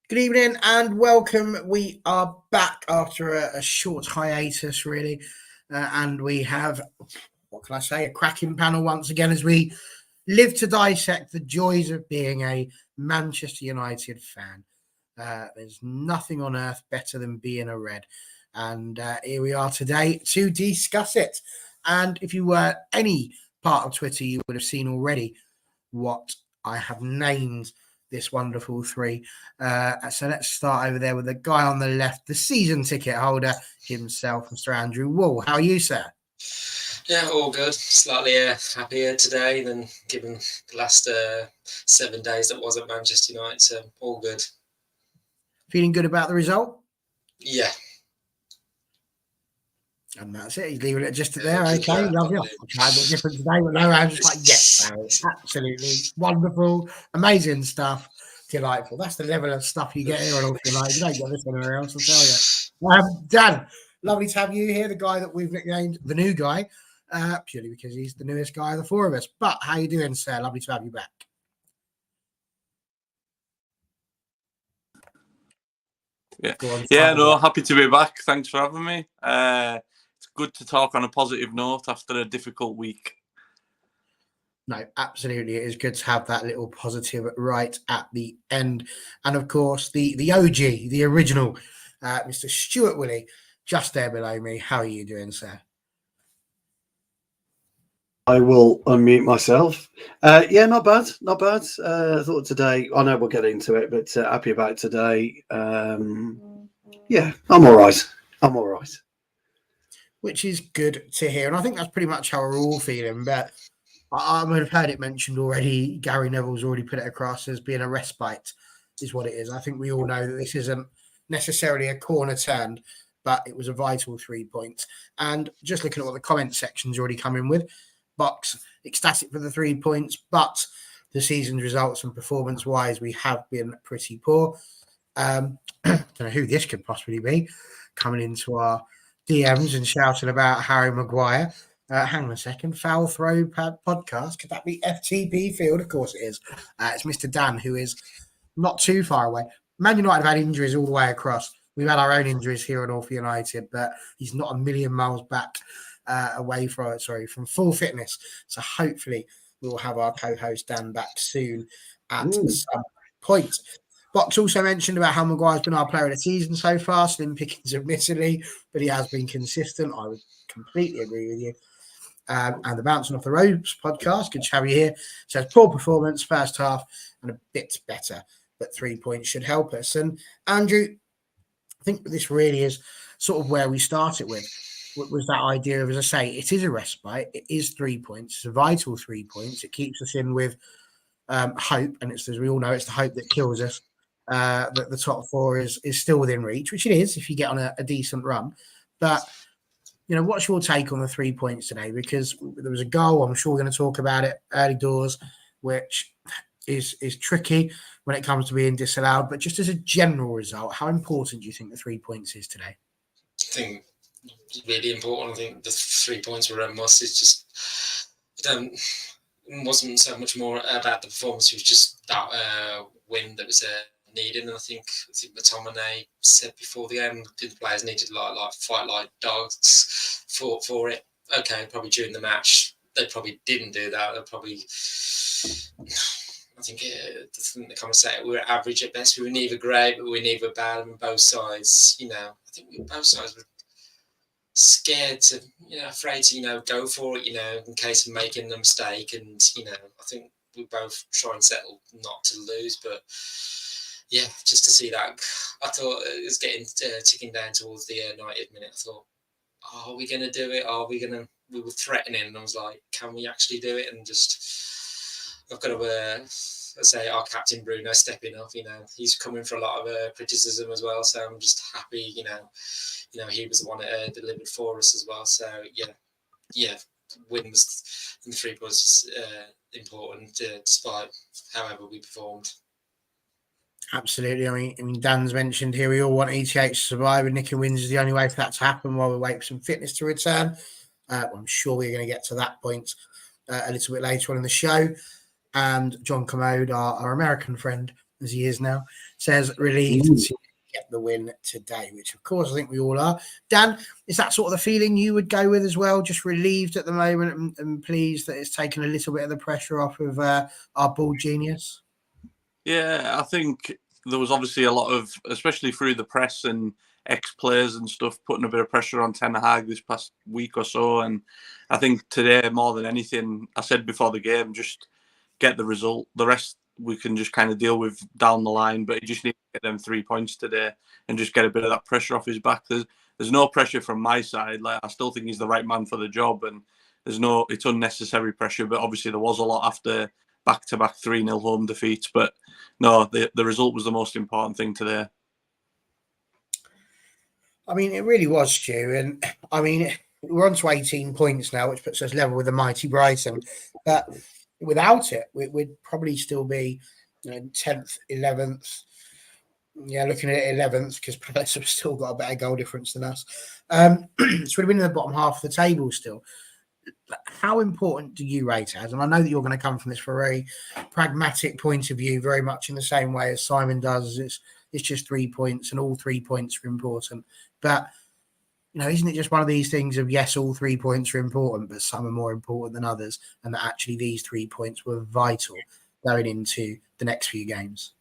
Good evening and welcome. We are back after a short hiatus, really. And we have, what can I say, a cracking panel once again as we live to dissect the joys of being a Manchester United fan. There's nothing on earth better than being a Red. And here we are today to discuss it. And if you were any part of Twitter, you would have seen already what I have named this wonderful three. So let's start over there with the guy on the left, the season ticket holder himself, Mr. Andrew Wall. How are you, sir? Yeah, all good. Slightly happier today than given the last 7 days that was at Manchester United. So all good. Feeling good about the result? Yeah. And that's it. He's leaving it just there. Okay, lovely. I'll try a bit different today, but no, I'm just like, yes, absolutely wonderful, amazing stuff. Delightful. That's the level of stuff you get here on All For United. You don't get this anywhere else, I'll tell you. Dan, lovely to have you here, the guy that we've nicknamed the new guy, purely because he's the newest guy of the four of us. But how you doing, sir? Lovely to have you back. Happy to be back. Thanks for having me. It's good to talk on a positive note after a difficult week. No, absolutely. It is good to have that little positive right at the end. And of course, the OG, the original, Mr. Stuart Willie, just there below me. How are you doing, sir? I will unmute myself. Yeah, not bad. I thought today, I know we'll get into it, but happy about today. Yeah, I'm all right. Which is good to hear. And I think that's pretty much how we're all feeling. But I mean, I've heard it mentioned already. Gary Neville's already put it across as being a respite is what it is. I think we all know that this isn't necessarily a corner turned, but it was a vital 3 points. And just looking at what the comment section's already come in with, Box ecstatic for the 3 points, but the season's results and performance-wise, we have been pretty poor. Don't know who this could possibly be coming into our DMs and shouting about Harry Maguire. Hang on a second. Foul Throw Podcast. Could that be FTP Field? Of course it is. It's Mr. Dan, who is not too far away. Man United have had injuries all the way across. We've had our own injuries here at All For United, but he's not a million miles back away from full fitness. So hopefully we will have our co-host Dan back soon at some point. Box also mentioned about how Maguire's been our player of the season so far. Slim pickings, admittedly, but he has been consistent. I would completely agree with you. And the Bouncing Off the Ropes podcast, good to have you here, says poor performance first half and a bit better, but 3 points should help us. And Andrew, I think this really is sort of where we started with, was that idea of, as I say, it is a respite. It is 3 points. It's a vital 3 points. It keeps us in with hope, and it's, as we all know, it's the hope that kills us. That the top four is still within reach, which it is if you get on a decent run. But you know, what's your take on the 3 points today? Because there was a goal, I'm sure we're going to talk about it early doors, which is tricky when it comes to being disallowed. But just as a general result, how important do you think the 3 points is today? I think really important. I think the 3 points were a must. It's just it wasn't so much more about the performance. It was just that win that was needed. And I think McTominay said before the end, the players needed like fight like dogs for it. Okay, probably during the match they probably didn't do that. They probably, I think the comments say we were average at best. We were neither great, but we were neither bad on both sides. You know, I think both sides were scared to, afraid to, go for it, in case of making a mistake. And, I think we both try and settle not to lose. But, yeah, just to see that, I thought it was ticking down towards the 90th minute. I thought, are we going to do it? We were threatening. And I was like, can we actually do it? And just, I've got to, let's say, our captain Bruno stepping up, he's coming for a lot of criticism as well. So I'm just happy, he was the one that delivered for us as well. So win was in the 3 points important, despite however we performed. Absolutely. I mean, Dan's mentioned here we all want ETH to survive, and nicking wins is the only way for that to happen while we wait for some fitness to return. I'm sure we're going to get to that point a little bit later on in the show. And John Commode, our American friend, as he is now, says relieved to get the win today, which of course I think we all are. Dan, is that sort of the feeling you would go with as well? Just relieved at the moment and pleased that it's taken a little bit of the pressure off of our ball genius? Yeah, I think there was obviously a lot of, especially through the press and ex-players and stuff, putting a bit of pressure on Ten Hag this past week or so. And I think today, more than anything, I said before the game, just get the result. The rest we can just kind of deal with down the line, but he just needs to get them 3 points today and just get a bit of that pressure off his back. There's no pressure from my side. Like, I still think he's the right man for the job, and it's unnecessary pressure. But obviously there was a lot after back-to-back 3-0 home defeats. But no, the result was the most important thing today. I mean, it really was, Stu. And I mean, we're on to 18 points now, which puts us level with the mighty Brighton. But without it, we'd probably still be 10th, 11th. Yeah, looking at it, 11th, because Palace have still got a better goal difference than us. So we'd have been in the bottom half of the table still. How important do you rate it as? And I know that you're going to come from this from a very pragmatic point of view, very much in the same way as Simon does. It's just 3 points, and all 3 points are important. But isn't it just one of these things of, yes, all 3 points are important, but some are more important than others, and that actually these 3 points were vital going into the next few games?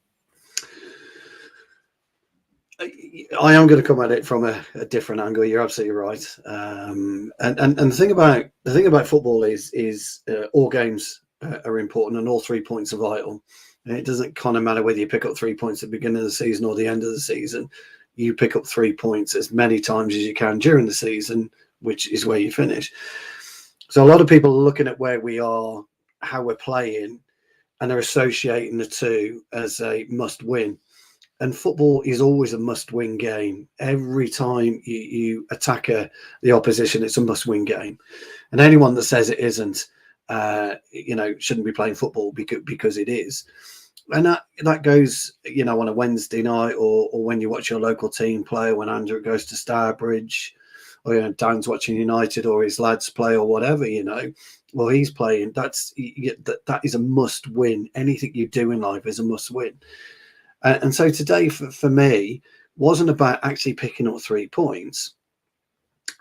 I am going to come at it from a different angle. You're absolutely right. And the thing about football is all games are important, and all 3 points are vital. And it doesn't kind of matter whether you pick up 3 points at the beginning of the season or the end of the season. You pick up 3 points as many times as you can during the season, which is where you finish. So a lot of people are looking at where we are, how we're playing, and they're associating the two as a must-win. And football is always a must-win game. Every time you attack the opposition, it's a must-win game. And anyone that says it isn't, shouldn't be playing football because it is. And that goes, on a Wednesday night or when you watch your local team play, when Andrew goes to Starbridge, or Dan's watching United or his lads play or whatever, well, he's playing. That is a must-win. Anything you do in life is a must-win. And so today, for me, wasn't about actually picking up 3 points.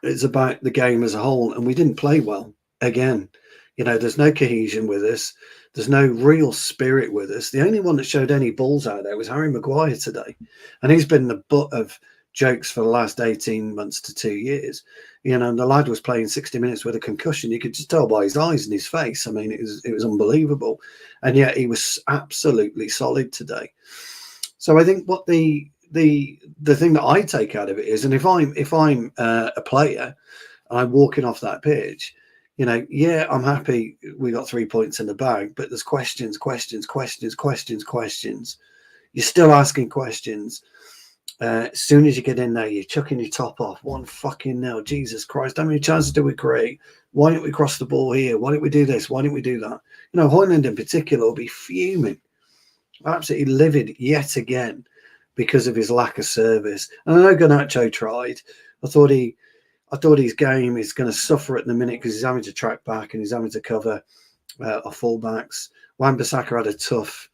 It's about the game as a whole, and we didn't play well. Again, there's no cohesion with us. There's no real spirit with us. The only one that showed any balls out there was Harry Maguire today, and he's been the butt of jokes for the last 18 months to 2 years. And the lad was playing 60 minutes with a concussion. You could just tell by his eyes and his face. I mean, it was unbelievable, and yet he was absolutely solid today. So I think what the thing that I take out of it is, and if I'm a player and I'm walking off that pitch, I'm happy we got 3 points in the bag, but there's questions. You're still asking questions. As soon as you get in there, you're chucking your top off. 1-0. Jesus Christ, how many chances do we create? Why didn't we cross the ball here? Why didn't we do this? Why didn't we do that? Hoyland in particular will be fuming. Absolutely livid yet again because of his lack of service. And I know Garnacho tried. I thought his game is going to suffer at the minute because he's having to track back and he's having to cover our fullbacks. Wan-Bissaka had a tough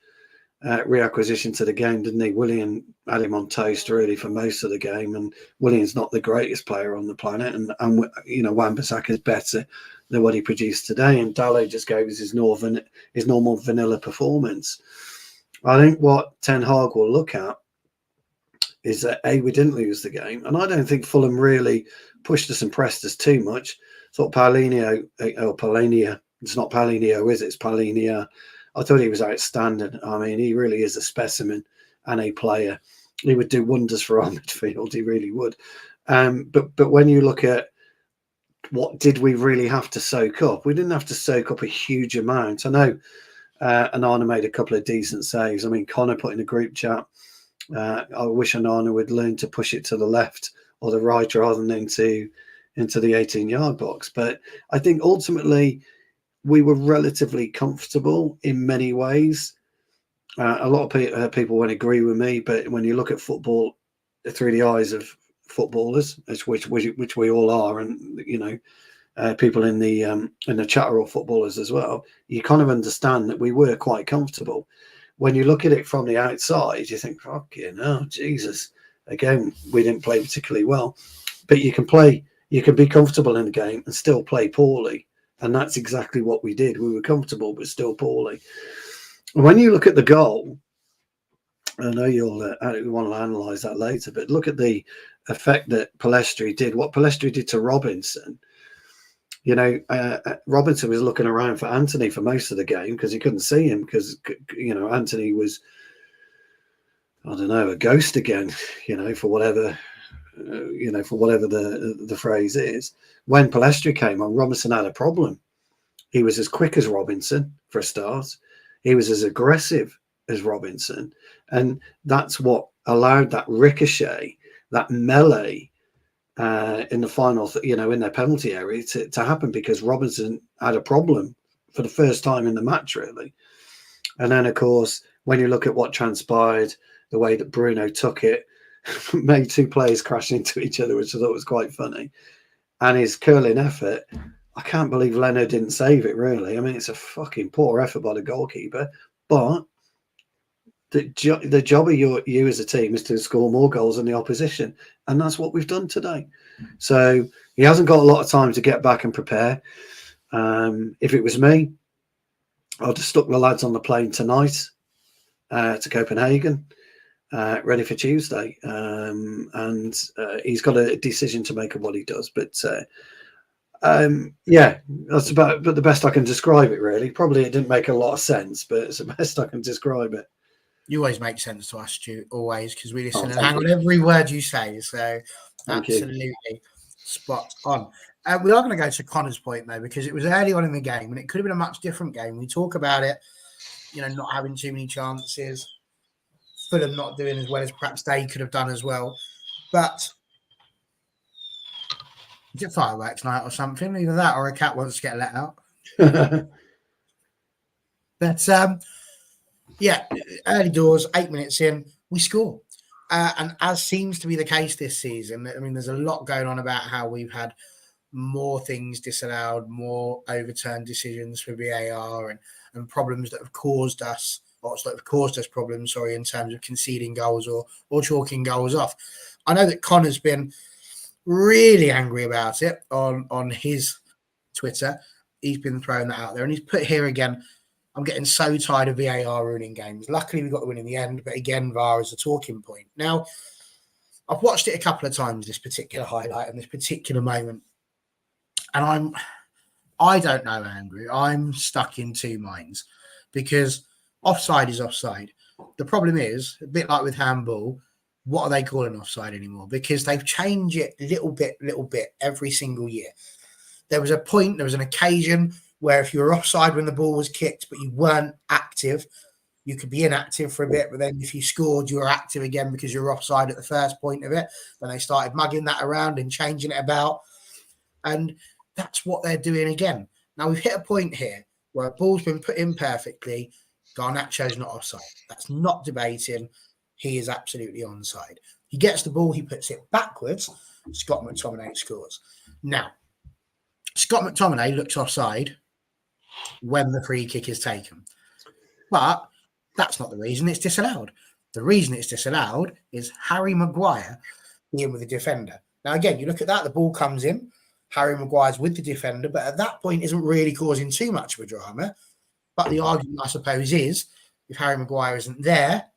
reacquisition to the game, didn't he? Willian had him on toast really for most of the game, and Willian's not the greatest player on the planet, and Wan-Bissaka is better than what he produced today, and Dallo just gave us his normal vanilla performance. I think what Ten Hag will look at is that we didn't lose the game, and I don't think Fulham really pushed us and pressed us too much. I thought Paulinho, it's not Paulinho, is it? It's Paulinho. I thought he was outstanding. I mean, he really is a specimen and a player. He would do wonders for our midfield. He really would. But when you look at what did we really have to soak up, we didn't have to soak up a huge amount. I know Anana made a couple of decent saves. I mean, Connor put in a group chat, I wish Anana would learn to push it to the left or the right rather than into the 18-yard box. But I think ultimately we were relatively comfortable in many ways. A lot of people won't agree with me, but when you look at football through the eyes of footballers, which we all are, and people in the chat are all footballers as well, you kind of understand that we were quite comfortable. when you look at it from the outside, you think, fucking oh Jesus, again, we didn't play particularly well. But you can be comfortable in the game and still play poorly. And that's exactly what we did. We were comfortable, but still poorly. And when you look at the goal, I know you'll want to analyse that later, but look at the effect that Palestri did. What Palestri did to Robinson. You know, Robinson was looking around for Anthony for most of the game because he couldn't see him because, you know, Anthony was, I don't know, a ghost again, you know, for whatever the phrase is. When Palestri came on, Robinson had a problem. He was as quick as Robinson for a start. He was as aggressive as Robinson. And that's what allowed that ricochet, that melee in the final, in their penalty area to happen, because Robinson had a problem for the first time in the match, really. And then, of course, when you look at what transpired, the way that Bruno took it, made two players crash into each other, which I thought was quite funny. And his curling effort, I can't believe Leno didn't save it, really. I mean, it's a fucking poor effort by the goalkeeper. But the job of you as a team is to score more goals than the opposition. And that's what we've done today. So he hasn't got a lot of time to get back and prepare. If it was me, I'd have stuck the lads on the plane tonight to Copenhagen, ready for Tuesday. And he's got a decision to make of what he does. But yeah, that's about the best I can describe it, really. Probably it didn't make a lot of sense, but it's the best I can describe it. You always make sense to us, Stu, always, because we listen and hang on every word you say. So absolutely spot on. We are going to go to Connor's point, though, because it was early on in the game and it could have been a much different game. We talk about it, not having too many chances, Fulham not doing as well as perhaps they could have done as well. But is it fireworks night or something? Either that or a cat wants to get let out. But yeah, early doors, 8 minutes in, we score. And as seems to be the case this season, I mean, there's a lot going on about how we've had more things disallowed, more overturned decisions for VAR and problems that have caused us, problems, in terms of conceding goals or chalking goals off. I know that Connor's been really angry about it on his Twitter. He's been throwing that out there and he's put here again, I'm getting so tired of VAR ruining games. Luckily, we got the win in the end, but again, VAR is a talking point. Now, I've watched it a couple of times, this particular highlight and this particular moment, and I don't know, Andrew. I'm stuck in two minds because offside is offside. The problem is, a bit like with handball, what are they calling offside anymore? Because they've changed it little bit every single year. There was an occasion where if you were offside when the ball was kicked, but you weren't active, you could be inactive for a bit. But then if you scored, you were active again because you were offside at the first point of it. Then they started mugging that around and changing it about. And that's what they're doing again. Now, we've hit a point here where a ball's been put in perfectly. Garnacho's not offside. That's not debating. He is absolutely onside. He gets the ball, he puts it backwards. Scott McTominay scores. Now, Scott McTominay looks offside when the free kick is taken. But that's not the reason it's disallowed. The reason it's disallowed is Harry Maguire being with the defender. Now, again, you look at that, the ball comes in, Harry Maguire's with the defender, but at that point isn't really causing too much of a drama. But the argument, I suppose, is if Harry Maguire isn't there,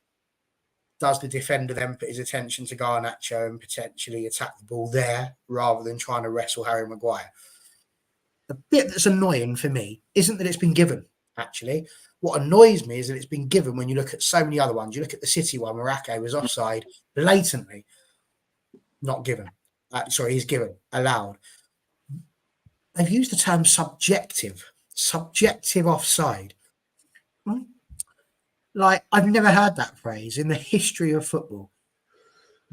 does the defender then put his attention to Garnacho and potentially attack the ball there rather than trying to wrestle Harry Maguire? The bit that's annoying for me isn't that it's been given, actually. What annoys me is that it's been given when you look at so many other ones. You look at the City one where Ake was offside blatantly. Not given. He's given. Allowed. They've used the term subjective. Subjective offside. Like, I've never heard that phrase in the history of football.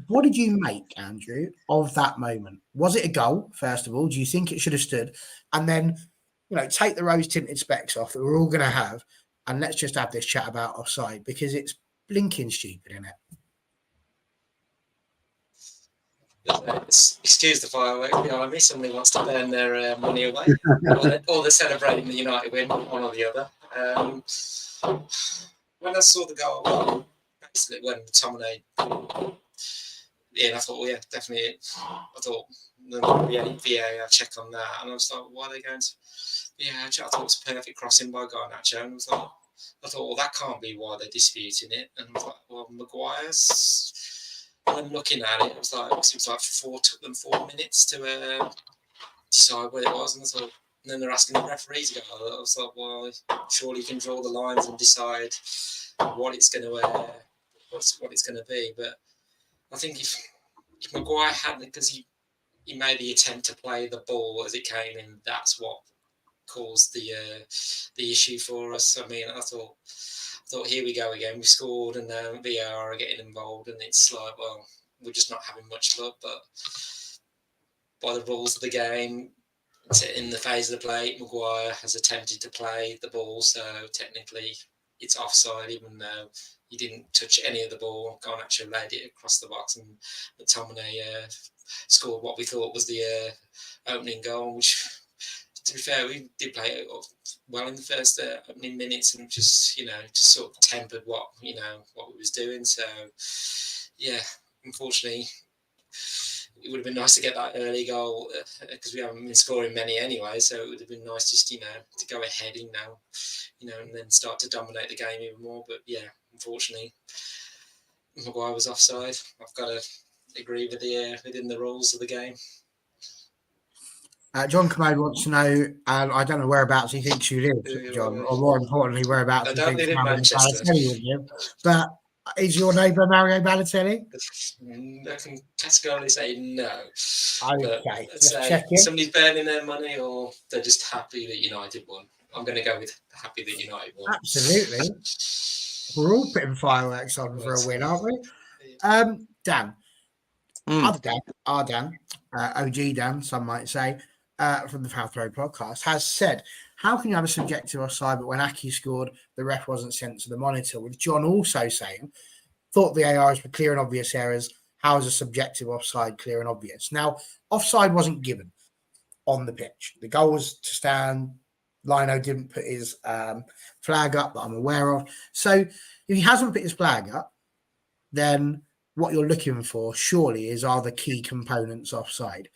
What did you make, Andrew, of that moment? Was it a goal, first of all? Do you think it should have stood? And then, take the rose-tinted specs off that we're all going to have, and let's just have this chat about offside, because it's blinking stupid, isn't it? Excuse the fireworks behind me. Somebody wants to burn their money away. or they're celebrating the United win, one or the other. when I saw the goal, basically when McTominay, I thought, well, yeah, definitely. I thought the VAR check on that, and I was like, why are they going to? I thought it was a perfect crossing by Garnacho, and I thought, well, that can't be why they're disputing it. And I was like, well, Maguire's. And looking at it, it was like took them 4 minutes to decide what it was, and then they're asking the referee to go. I was like, well, surely you can draw the lines and decide what it's going to what it's going to be. But I think if Maguire hadn't, because he made the attempt to play the ball as it came in, that's what caused the issue for us. I mean, I thought here we go again. We scored, and now VAR are getting involved, and it's like, well, we're just not having much luck. But by the rules of the game, in the phase of the play, Maguire has attempted to play the ball, so technically it's offside, even though he didn't touch any of the ball. Garnacho laid it across the box, and McTominay scored what we thought was the opening goal, which, to be fair, we did play it well in the first opening minutes, and just sort of tempered what we was doing. So yeah, unfortunately, it would have been nice to get that early goal because we haven't been scoring many anyway. So it would have been nice just to go ahead and then start to dominate the game even more. But yeah, unfortunately, Maguire was offside. I've got to agree with within the rules of the game. John Commode wants to know, I don't know whereabouts he thinks you live, John, or more importantly, whereabouts I don't live in Manchester. But is your neighbour Mario Balotelli? I can categorically say no. Okay, somebody's burning their money, or they're just happy that United won. I'm going to go with happy that United won. Absolutely. We're all putting fireworks on for a win, aren't we? Dan. Our Dan, OG Dan, some might say, from the South Road podcast, has said, how can you have a subjective offside, but when Aki scored, the ref wasn't sent to the monitor? With John also saying, thought VAR is for clear and obvious errors. How is a subjective offside clear and obvious? Now, offside wasn't given on the pitch. The goal was to stand. Lino didn't put his flag up that I'm aware of. So if he hasn't put his flag up, then what you're looking for surely are the key components offside.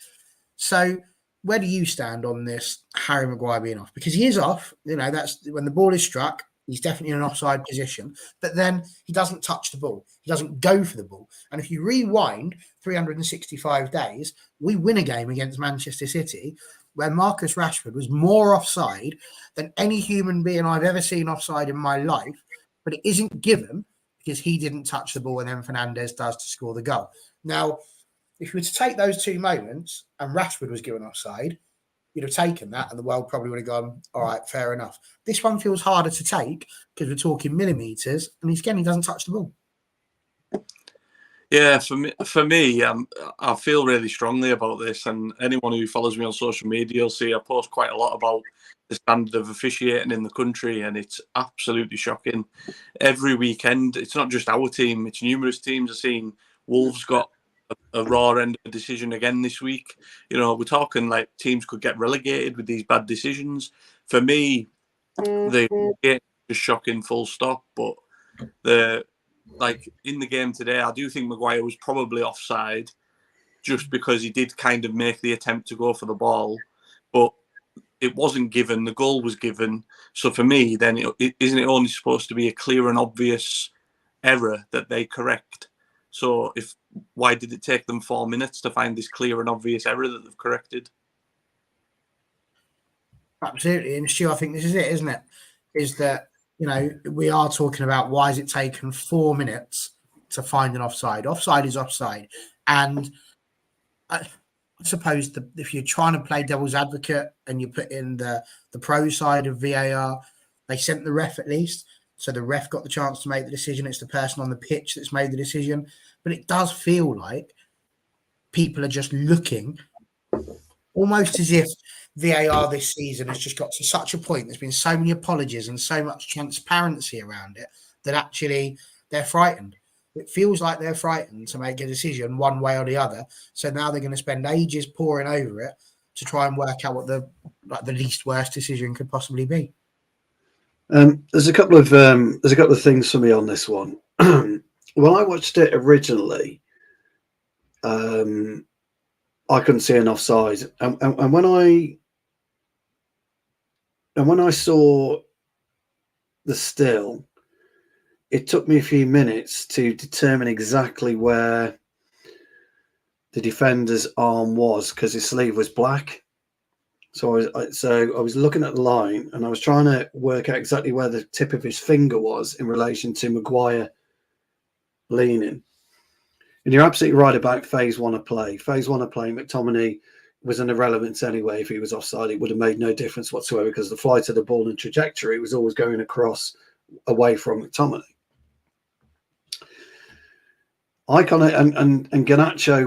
So where do you stand on this Harry Maguire being off? Because he is off, that's when the ball is struck, he's definitely in an offside position, but then he doesn't touch the ball. He doesn't go for the ball. And if you rewind 365 days, we win a game against Manchester City where Marcus Rashford was more offside than any human being I've ever seen offside in my life, but it isn't given because he didn't touch the ball and then Fernandes does to score the goal. Now, if you were to take those two moments and Rashford was given offside, you'd have taken that and the world probably would have gone, all right, fair enough. This one feels harder to take because we're talking millimetres and he doesn't touch the ball. Yeah, for me, I feel really strongly about this, and anyone who follows me on social media will see I post quite a lot about the standard of officiating in the country, and it's absolutely shocking. Every weekend, it's not just our team, it's numerous teams. I've seen Wolves got a raw end of a decision again this week. We're talking like teams could get relegated with these bad decisions. For me, the game is shocking, full stop, but in the game today, I do think Maguire was probably offside just because he did kind of make the attempt to go for the ball, but it wasn't given. The goal was given. So for me, then isn't it only supposed to be a clear and obvious error that they correct? So why did it take them 4 minutes to find this clear and obvious error that they've corrected? Absolutely. And Stu, I think this is it, isn't it? Is that, we are talking about why has it taken 4 minutes to find an offside? Offside is offside. And I suppose if you're trying to play devil's advocate and you put in the pro side of VAR, they sent the ref at least. So the ref got the chance to make the decision. It's the person on the pitch that's made the decision. But it does feel like people are just looking almost as if VAR this season has just got to such a point. There's been so many apologies and so much transparency around it that actually they're frightened. It feels like they're frightened to make a decision one way or the other. So now they're going to spend ages poring over it to try and work out what the least worst decision could possibly be. There's a couple of things for me on this one. When I watched it originally, I couldn't see an offside, and when I saw the still, it took me a few minutes to determine exactly where the defender's arm was because his sleeve was black. So I was looking at the line and I was trying to work out exactly where the tip of his finger was in relation to Maguire leaning. And you're absolutely right about phase one of play. Phase one of play, McTominay was an irrelevance anyway. If he was offside, it would have made no difference whatsoever because the flight of the ball and trajectory was always going across away from McTominay. Icon and Garnacho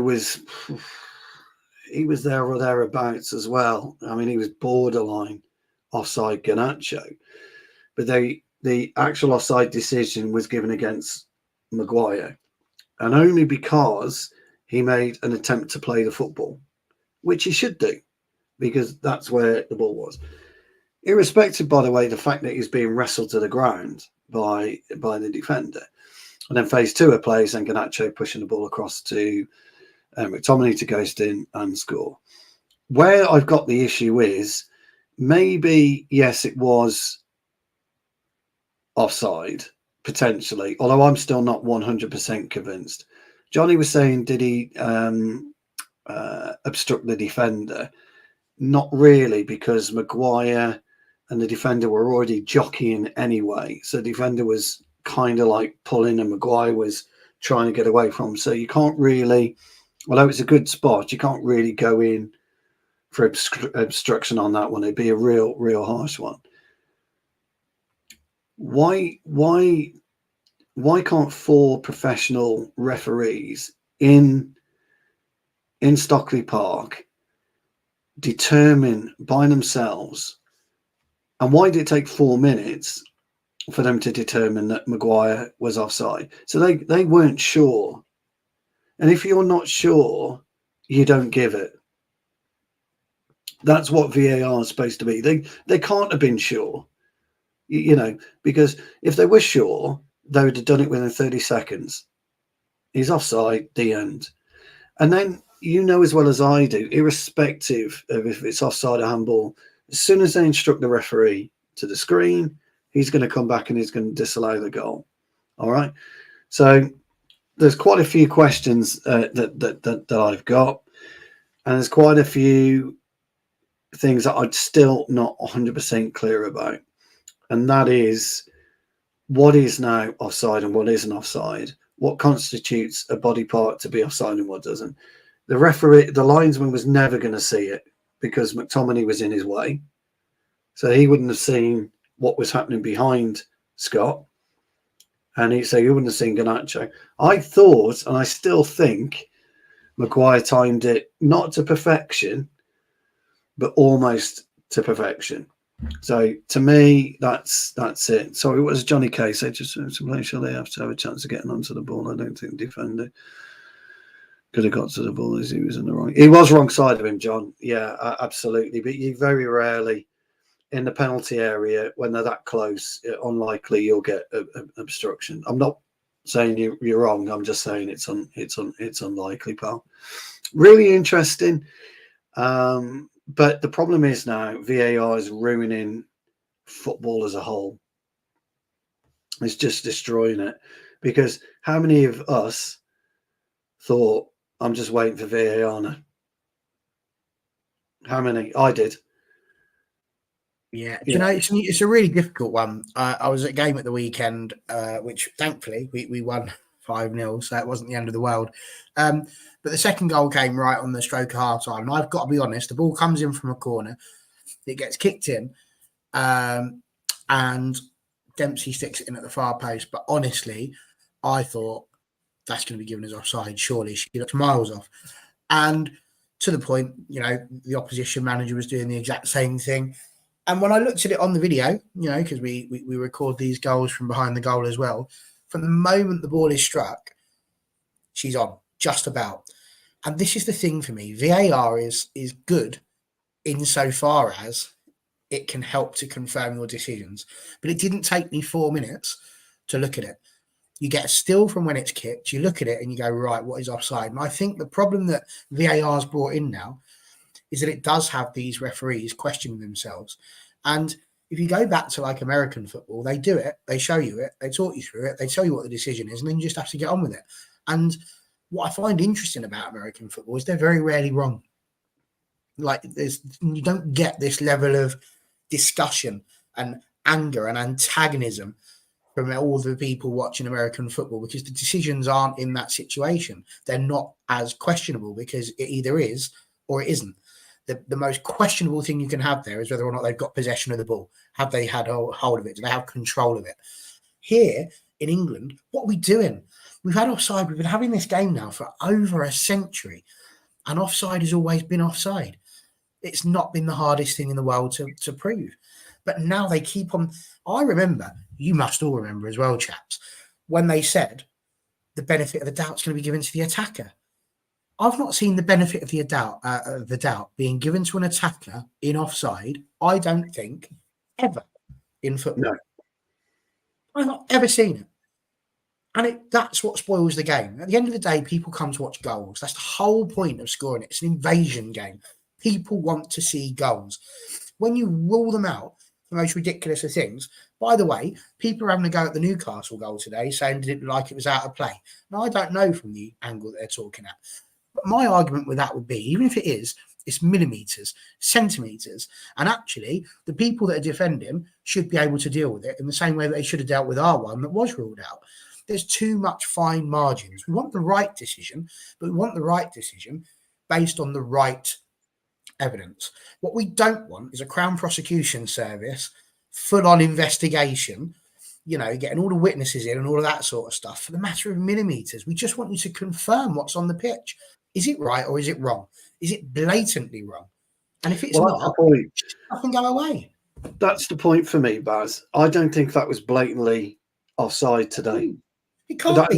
he was there or thereabouts as well. I mean, he was borderline offside Garnacho, but the actual offside decision was given against Maguire, and only because he made an attempt to play the football, which he should do, because that's where the ball was. Irrespective, by the way, the fact that he's being wrestled to the ground by the defender. And then phase two of plays and Garnacho pushing the ball across to McTominay to ghost in and score. Where I've got the issue is maybe, yes, it was offside, potentially, although I'm still not 100% convinced. Johnny was saying, did he obstruct the defender? Not really, because Maguire and the defender were already jockeying anyway. So the defender was kind of like pulling and Maguire was trying to get away from him. So you can't really, although it's a good spot, you can't really go in for obstruction on that one. It'd be a real harsh one. Why can't 4 professional referees in Stockley Park determine by themselves, and why did it take 4 minutes for them to determine that Maguire was offside? So they weren't sure. And if you're not sure, you don't give it. That's what VAR is supposed to be. They can't have been sure, you know, because if they were sure, they would have done it within 30 seconds. He's offside, the end. And then, you know as well as I do, irrespective of if it's offside or handball, as soon as they instruct the referee to the screen, he's going to come back and he's going to disallow the goal. All right. So there's quite a few questions that I've got, and there's quite a few things that I'm still not 100% clear about, and that is what is now offside and what isn't offside. What constitutes a body part to be offside and what doesn't. The referee, the linesman, was never going to see it because McTominay was in his way, so he wouldn't have seen what was happening behind Scott, and he wouldn't have seen Garnacho. I thought, and I still think, Maguire timed it not to perfection, but almost to perfection. So to me, that's it. So it was Johnny Kay said, just to make sure they have to have a chance of getting onto the ball. I don't think the defender could have got to the ball as he was in the wrong. He was wrong side of him, John. Yeah, absolutely. But you very rarely in the penalty area when they're that close, unlikely you'll get obstruction. I'm not saying you're wrong. I'm just saying it's unlikely, pal. Really interesting. But the problem is now VAR is ruining football as a whole. It's just destroying it, because how many of us thought, I'm just waiting for VAR now? How many? I did. Yeah, you know, it's a really difficult one. I was at a game at the weekend, which thankfully we won 5-0, so it wasn't the end of the world. But the second goal came right on the stroke of half time. And I've got to be honest, the ball comes in from a corner, it gets kicked in, and Dempsey sticks it in at the far post. But honestly, I thought that's going to be given as offside. Surely she looks miles off. And to the point, you know, the opposition manager was doing the exact same thing. And when I looked at it on the video, you know, because we record these goals from behind the goal as well, from the moment the ball is struck, she's on, just about. And this is the thing for me. VAR is good insofar as it can help to confirm your decisions. But it didn't take me 4 minutes to look at it. You get a still from when it's kicked, you look at it and you go, right, what is offside? And I think the problem that VAR's brought in now is that it does have these referees questioning themselves. And if you go back to like American football, they do it, they show you it, they talk you through it, they tell you what the decision is, and then you just have to get on with it. And what I find interesting about American football is they're very rarely wrong. Like you don't get this level of discussion and anger and antagonism from all the people watching American football, because the decisions aren't in that situation. They're not as questionable because it either is or it isn't. The most questionable thing you can have there is whether or not they've got possession of the ball. Have they had hold of it? Do they have control of it? Here in England, what are we doing? We've had offside. We've been having this game now for over a century, and offside has always been offside. It's not been the hardest thing in the world to prove. But now they keep on. I remember, you must all remember as well, chaps, when they said the benefit of the doubt is going to be given to the attacker. I've not seen the benefit of the doubt being given to an attacker in offside, I don't think, ever in football. No. I've not ever seen it. And that's what spoils the game. At the end of the day, people come to watch goals. That's the whole point of scoring it. It's an invasion game. People want to see goals. When you rule them out, the most ridiculous of things. By the way, people are having a go at the Newcastle goal today, saying it looked like it was out of play. Now, I don't know from the angle that they're talking at. But my argument with that would be, even if it is, it's millimetres, centimetres. And actually, the people that are defending should be able to deal with it in the same way that they should have dealt with our one that was ruled out. There's too much fine margins. We want the right decision, but we want the right decision based on the right evidence. What we don't want is a Crown Prosecution Service full-on investigation, getting all the witnesses in and all of that sort of stuff for the matter of millimetres. We just want you to confirm what's on the pitch. Is it right or is it wrong? Is it blatantly wrong? And if it's not, I can go away. That's the point for me, Baz. I don't think that was blatantly offside today. It can't be.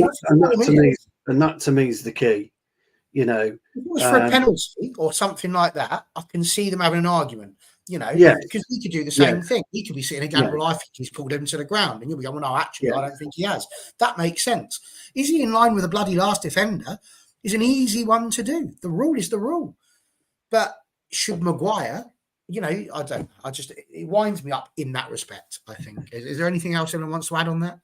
That to me is the key. If it was for a penalty or something like that, I can see them having an argument. Because he could do the same thing. He could be sitting again, well, I think he's pulled him to the ground. And you'll be going, well, no, actually, I don't think he has. That makes sense. Is he in line with the bloody last defender? Is an easy one to do. The rule is the rule. But should Maguire, I don't. It winds me up in that respect, I think. Is there anything else anyone wants to add on that?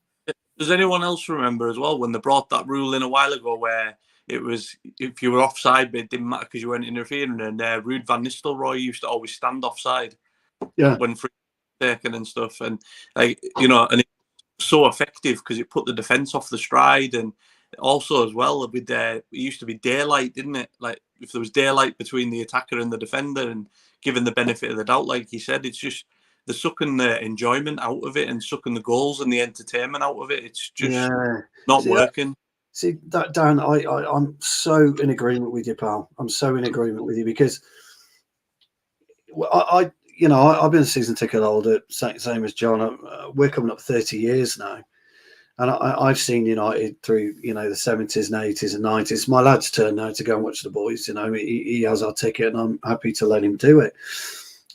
Does anyone else remember as well when they brought that rule in a while ago where it was if you were offside, but it didn't matter because you weren't interfering, and Ruud van Nistelrooy used to always stand offside when free taken and stuff, and and it's so effective because it put the defence off the stride, and also as well with it used to be daylight, didn't it? Like if there was daylight between the attacker and the defender, and given the benefit of the doubt, like you said, it's just they're sucking the enjoyment out of it and sucking the goals and the entertainment out of it. It's just not working. See that, Dan, I'm so in agreement with you, pal. I'm so in agreement with you because I've been a season ticket holder, same as John. We're coming up 30 years now. And I've seen United through, the 70s and 80s and 90s. It's my lad's turn now to go and watch the boys. He has our ticket and I'm happy to let him do it.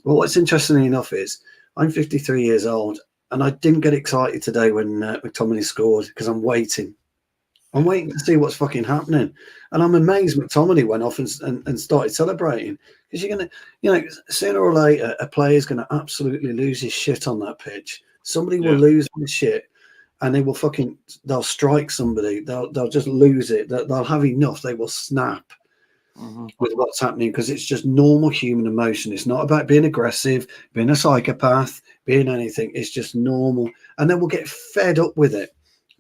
Well, what's interesting enough is I'm 53 years old and I didn't get excited today when McTominay scored because I'm waiting. I'm waiting to see what's fucking happening. And I'm amazed McTominay went off and started celebrating. Because you're going to, sooner or later, a player's going to absolutely lose his shit on that pitch. Somebody will lose his shit and they'll strike somebody. They'll just lose it. They'll have enough. They will snap with what's happening because it's just normal human emotion. It's not about being aggressive, being a psychopath, being anything. It's just normal. And then we'll get fed up with it.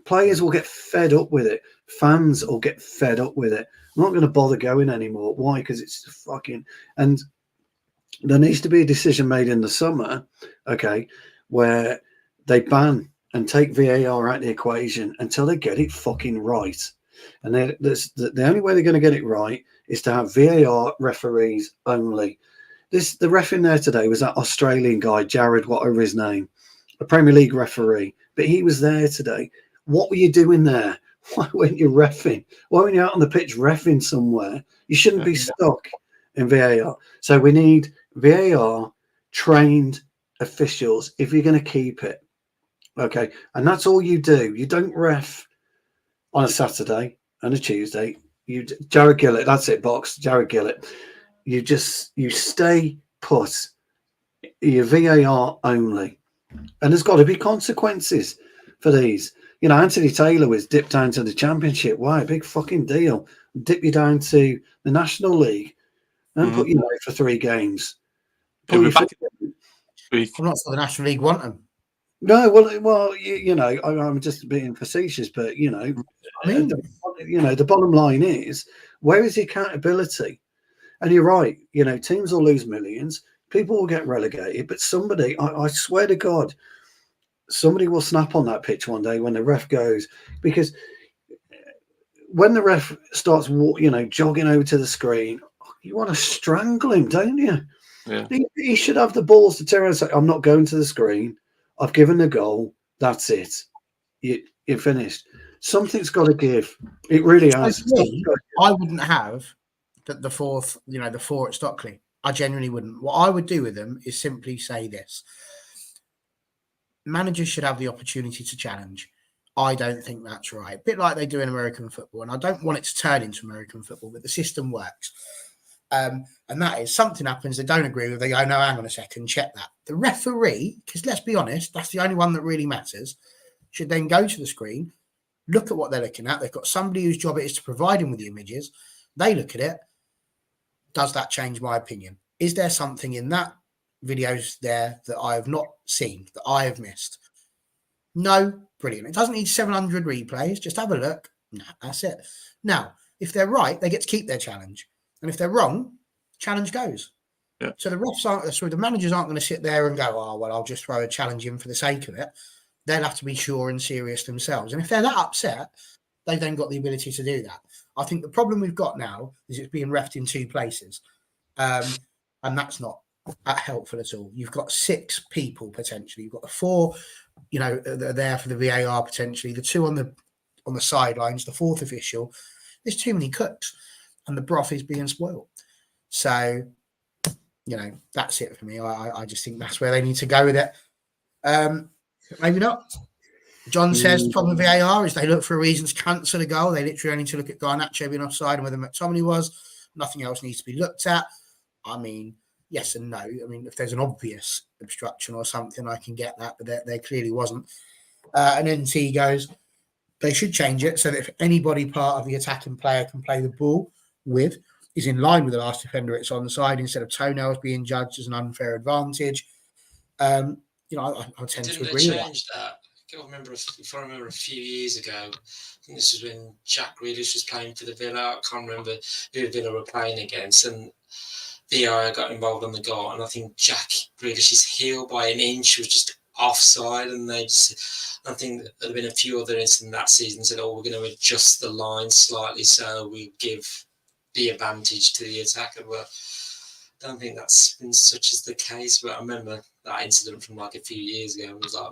Players will get fed up with it. Fans will get fed up with it. I'm not going to bother going anymore. Why? Because it's fucking... And there needs to be a decision made in the summer, where they ban and take VAR out of the equation until they get it fucking right. And the only way they're going to get it right is to have VAR referees only. The ref in there today was that Australian guy, Jared, whatever his name, a Premier League referee. But he was there today. What were you doing there? Why weren't you reffing? Why weren't you out on the pitch reffing somewhere? You shouldn't be stuck in VAR. So we need VAR trained officials if you're going to keep it. Okay, and that's all you do. You don't ref on a Saturday and a Tuesday. Jared Gillett, that's it, box. Jared Gillett. You stay put. Your VAR only, and there's got to be consequences for these. You know, Anthony Taylor was dipped down to the Championship. Why? Big fucking deal. Dip you down to the National League and put you out for 3 games. He'll be back week. I'm not sure the National League want them. No, well, you know, I'm just being facetious, but you know, I mean, the bottom line is, where is the accountability? And you're right. You know, teams will lose millions, people will get relegated, but somebody, I swear to God, somebody will snap on that pitch one day when the ref goes, because when the ref starts, jogging over to the screen, you want to strangle him, don't you? Yeah. He should have the balls to turn around and say, "I'm not going to the screen. I've given the goal. That's it. You're finished." Something's got to give. It really has. I wouldn't have the 4th, the 4 at Stockley. I genuinely wouldn't. What I would do with them is simply say this: managers should have the opportunity to challenge. I don't think that's right. A bit like they do in American football, and I don't want it to turn into American football, but the system works. And that is, something happens, they don't agree with, they go, no, hang on a second, check that. The referee, because let's be honest, that's the only one that really matters, should then go to the screen, look at what they're looking at. They've got somebody whose job it is to provide them with the images. They look at it. Does that change my opinion? Is there something in that videos there that I have not seen, that I have missed? No, brilliant. It doesn't need 700 replays. Just have a look. No, that's it. Now, if they're right, they get to keep their challenge. And if they're wrong, challenge goes. Yeah. So the managers aren't going to sit there and go, oh, well, I'll just throw a challenge in for the sake of it. They'll have to be sure and serious themselves. And if they're that upset, they've then got the ability to do that. I think the problem we've got now is it's being refed in 2 places. And that's not that helpful at all. You've got 6 people potentially. You've got the 4, that are there for the VAR potentially, the 2 on the sidelines, the 4th official. There's too many cooks. And the broth is being spoiled. So, that's it for me. I just think that's where they need to go with it. Maybe not. John says the problem with VAR is they look for a reason to cancel a goal. They literally only need to look at Garnacho being offside and whether McTominay was. Nothing else needs to be looked at. I mean, yes and no. I mean, if there's an obvious obstruction or something, I can get that, but there clearly wasn't. And NT goes, they should change it so that if anybody part of the attacking player can play the ball with is in line with the last defender, it's onside instead of toenails being judged as an unfair advantage. I tend to agree with that. Didn't they change that? I remember a few years ago, I think this was when Jack Grealish was playing for the Villa. I can't remember who Villa were playing against, and VAR got involved on the goal, and I think Jack Grealish's heel by an inch was just offside, and I think there'd been a few other incidents that season said, we're going to adjust the line slightly so we give the advantage to the attacker. But I don't think that's been such as the case. But I remember that incident from like a few years ago, and it was like,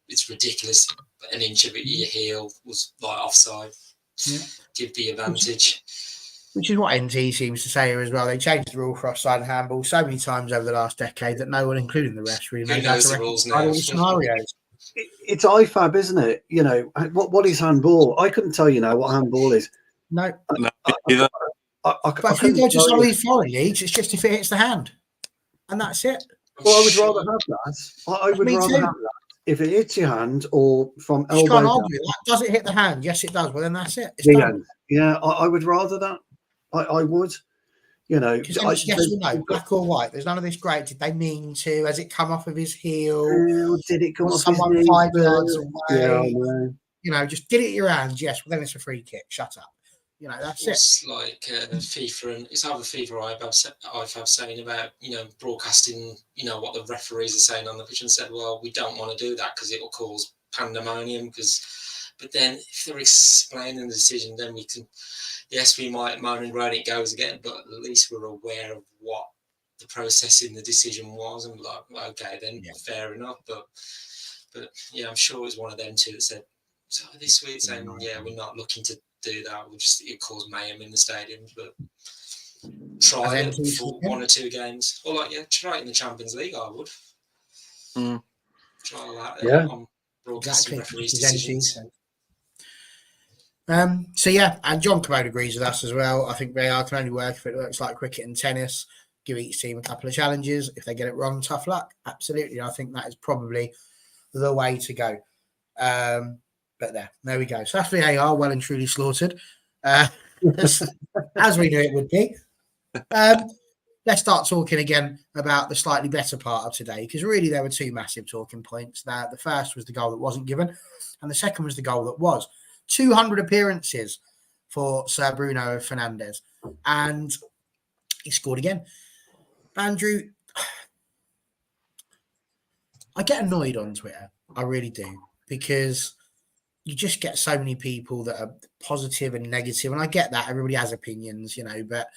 it's ridiculous. An inch of your heel was like offside. Yeah. Give the advantage. Which is what NT seems to say here as well. They changed the rule for offside handball so many times over the last decade that no one, including the refs, really knows the rules now. Scenarios. It's IFAB, isn't it? What is handball? I couldn't tell you now what handball is. No. Either. But if you go to some of these foreign leagues, it's just if it hits the hand. And that's it. Well, I would rather have that. I would rather have that. If it hits your hand or from elbow. You can't argue with that. Does it hit the hand? Yes, it does. Well, then that's it. It's the done. end. Yeah, I would rather that. I would. Yes or no, black or white. There's none of this great. Did they mean to? Has it come off of his heel? Did it come off someone his 5 yards away? Yeah, I know. Just did it at your hands. Yes, well, then it's a free kick. Shut up. That's it's like FIFA, and it's either FIFA or IFAB saying about broadcasting what the referees are saying on the pitch, and said, well, we don't want to do that because it will cause pandemonium. But then if they're explaining the decision, then we can. Yes, we might moan and groan it goes again, but at least we're aware of what the process in the decision was, and like, okay, then fair enough. But yeah, I'm sure it was one of them two that said, so this week saying, we're not looking to do that. It cause mayhem in the stadium, but try it for 1 or 2 games, or try it in the Champions League. I would. Mm. Try that Yeah. on broadcasting referees' decisions. So yeah, and John Commode agrees with us as well. I think VAR can only work if it works like cricket and tennis. Give each team a couple of challenges. If they get it wrong, tough luck. Absolutely, I think that is probably the way to go. But there we go. So that's VAR, well and truly slaughtered, as we knew it would be. Let's start talking again about the slightly better part of today, because really there were two massive talking points. The first was the goal that wasn't given, and the second was the goal that was. 200 appearances for Sir Bruno Fernandes, and he scored again. Andrew, I get annoyed on Twitter. I really do, because you just get so many people that are positive and negative, and I get that everybody has opinions, but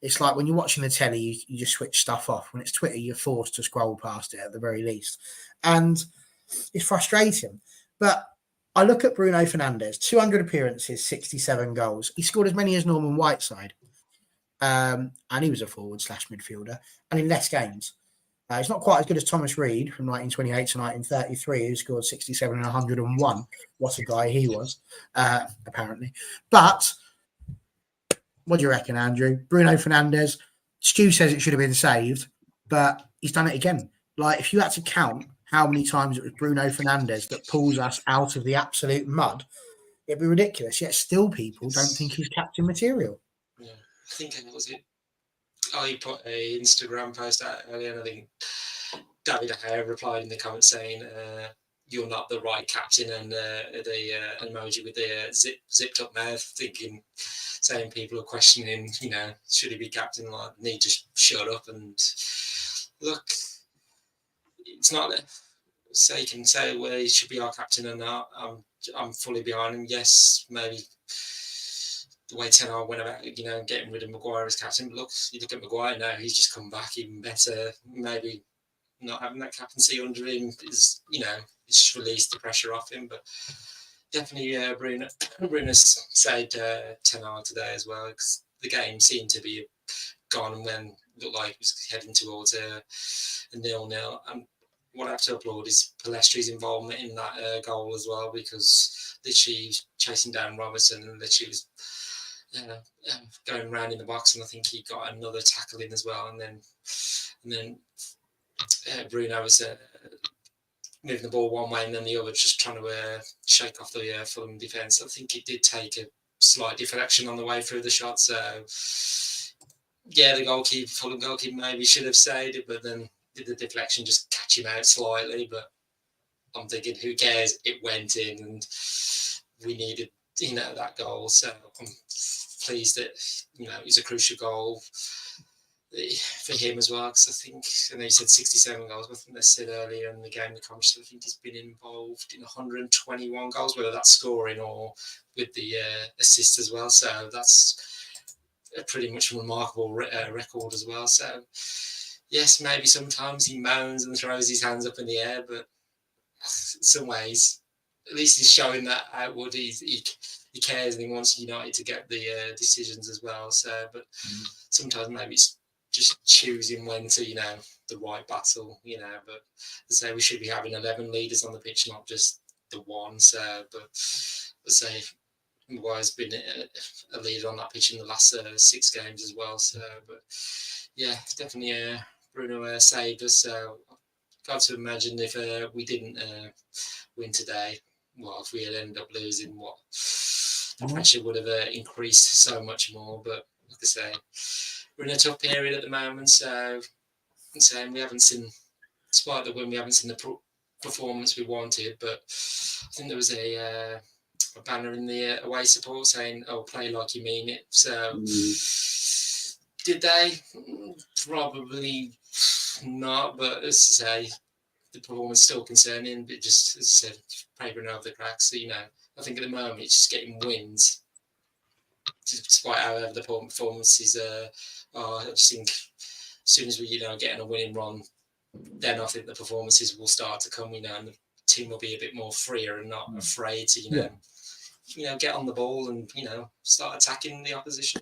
it's like when you're watching the telly, you just switch stuff off. When it's Twitter, you're forced to scroll past it at the very least, and it's frustrating. But I look at Bruno Fernandes, 200 appearances, 67 goals. He scored as many as Norman Whiteside, and he was a forward/midfielder, and in less games. He's not quite as good as Thomas Reid from 1928 to 1933, who scored 67 and 101. What a guy he was, apparently. But what do you reckon, Andrew? Bruno Fernandes, Stu says it should have been saved, but he's done it again. Like, if you had to count how many times it was Bruno Fernandes that pulls us out of the absolute mud, it'd be ridiculous. Yet still people don't think he's captain material. Yeah, I think it was it. I put a Instagram post out earlier, and I think David Hare replied in the comments saying, "You're not the right captain," and the emoji with the zipped up mouth, saying people are questioning, should he be captain? Like, need to shut up and look. It's not that say you can say whether he should be our captain or not. I'm fully behind him. Yes, maybe the way Ten Hag went about, getting rid of Maguire as captain. But look, you look at Maguire now; he's just come back even better. Maybe not having that captaincy under him is, it's just released the pressure off him. But definitely, Bruno saved Ten Hag today as well, because the game seemed to be gone when it looked like it was heading towards a 0-0. And what I have to applaud is Palestri's involvement in that goal as well, because literally chasing down Robertson and literally was going around in the box, and I think he got another tackle in as well. And then Bruno was moving the ball one way and then the other, just trying to shake off the Fulham defence. I think it did take a slight deflection on the way through the shot. So, yeah, the Fulham goalkeeper maybe should have saved it, but then did the deflection just catch him out slightly? But I'm thinking, who cares? It went in, and we needed, that goal. So I'm pleased that, it's a crucial goal for him as well, because I know you said 67 goals, but I think they said earlier in the game, the comments, I think he's been involved in 121 goals, whether that's scoring or with the assist as well. So that's a pretty much remarkable record as well. So yes, maybe sometimes he moans and throws his hands up in the air, but in some ways, at least he's showing that outward. He cares, and he wants United to get the decisions as well. So, but sometimes maybe it's just choosing when to, the right battle, But as I say, we should be having 11 leaders on the pitch, not just the one. So, but let's say Maguire's been a leader on that pitch in the last 6 games as well. So, but yeah, definitely Bruno saved us. So I've got to imagine if we didn't win today, well, if we had ended up losing, the pressure would have increased so much more. But like I say, we're in a tough period at the moment, so I'm saying we haven't seen, despite the win, we haven't seen the performance we wanted. But I think there was a banner in the away support saying, "Oh, play like you mean it." So did they? Probably not. But as I say, the performance is still concerning. But just, as I said, papering over the cracks. So, I think at the moment it's just getting wins, despite however the performances I just think as soon as we, getting a winning run, then I think the performances will start to come, and the team will be a bit more freer and not afraid to, get on the ball and, start attacking the opposition.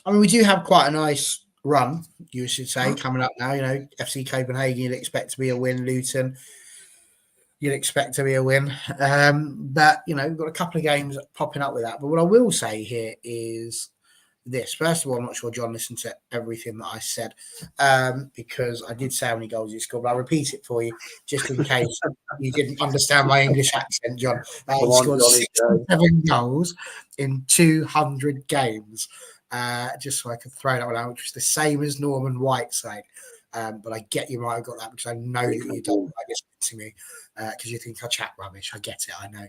I mean, we do have quite a nice run, you should say, coming up now. FC Copenhagen, you'd expect to be a win. Luton, you'd expect to be a win. But, we've got a couple of games popping up with that. But what I will say here is this. First of all, I'm not sure John listened to everything that I said because I did say how many goals he scored, but I'll repeat it for you just in case you didn't understand my English accent, John. He scored 67 goals in 200 games, just so I could throw that one out, which was the same as Norman Whiteside. But I get you might have got that because I know that you don't like listening to me because you think I chat rubbish. I get it, I know.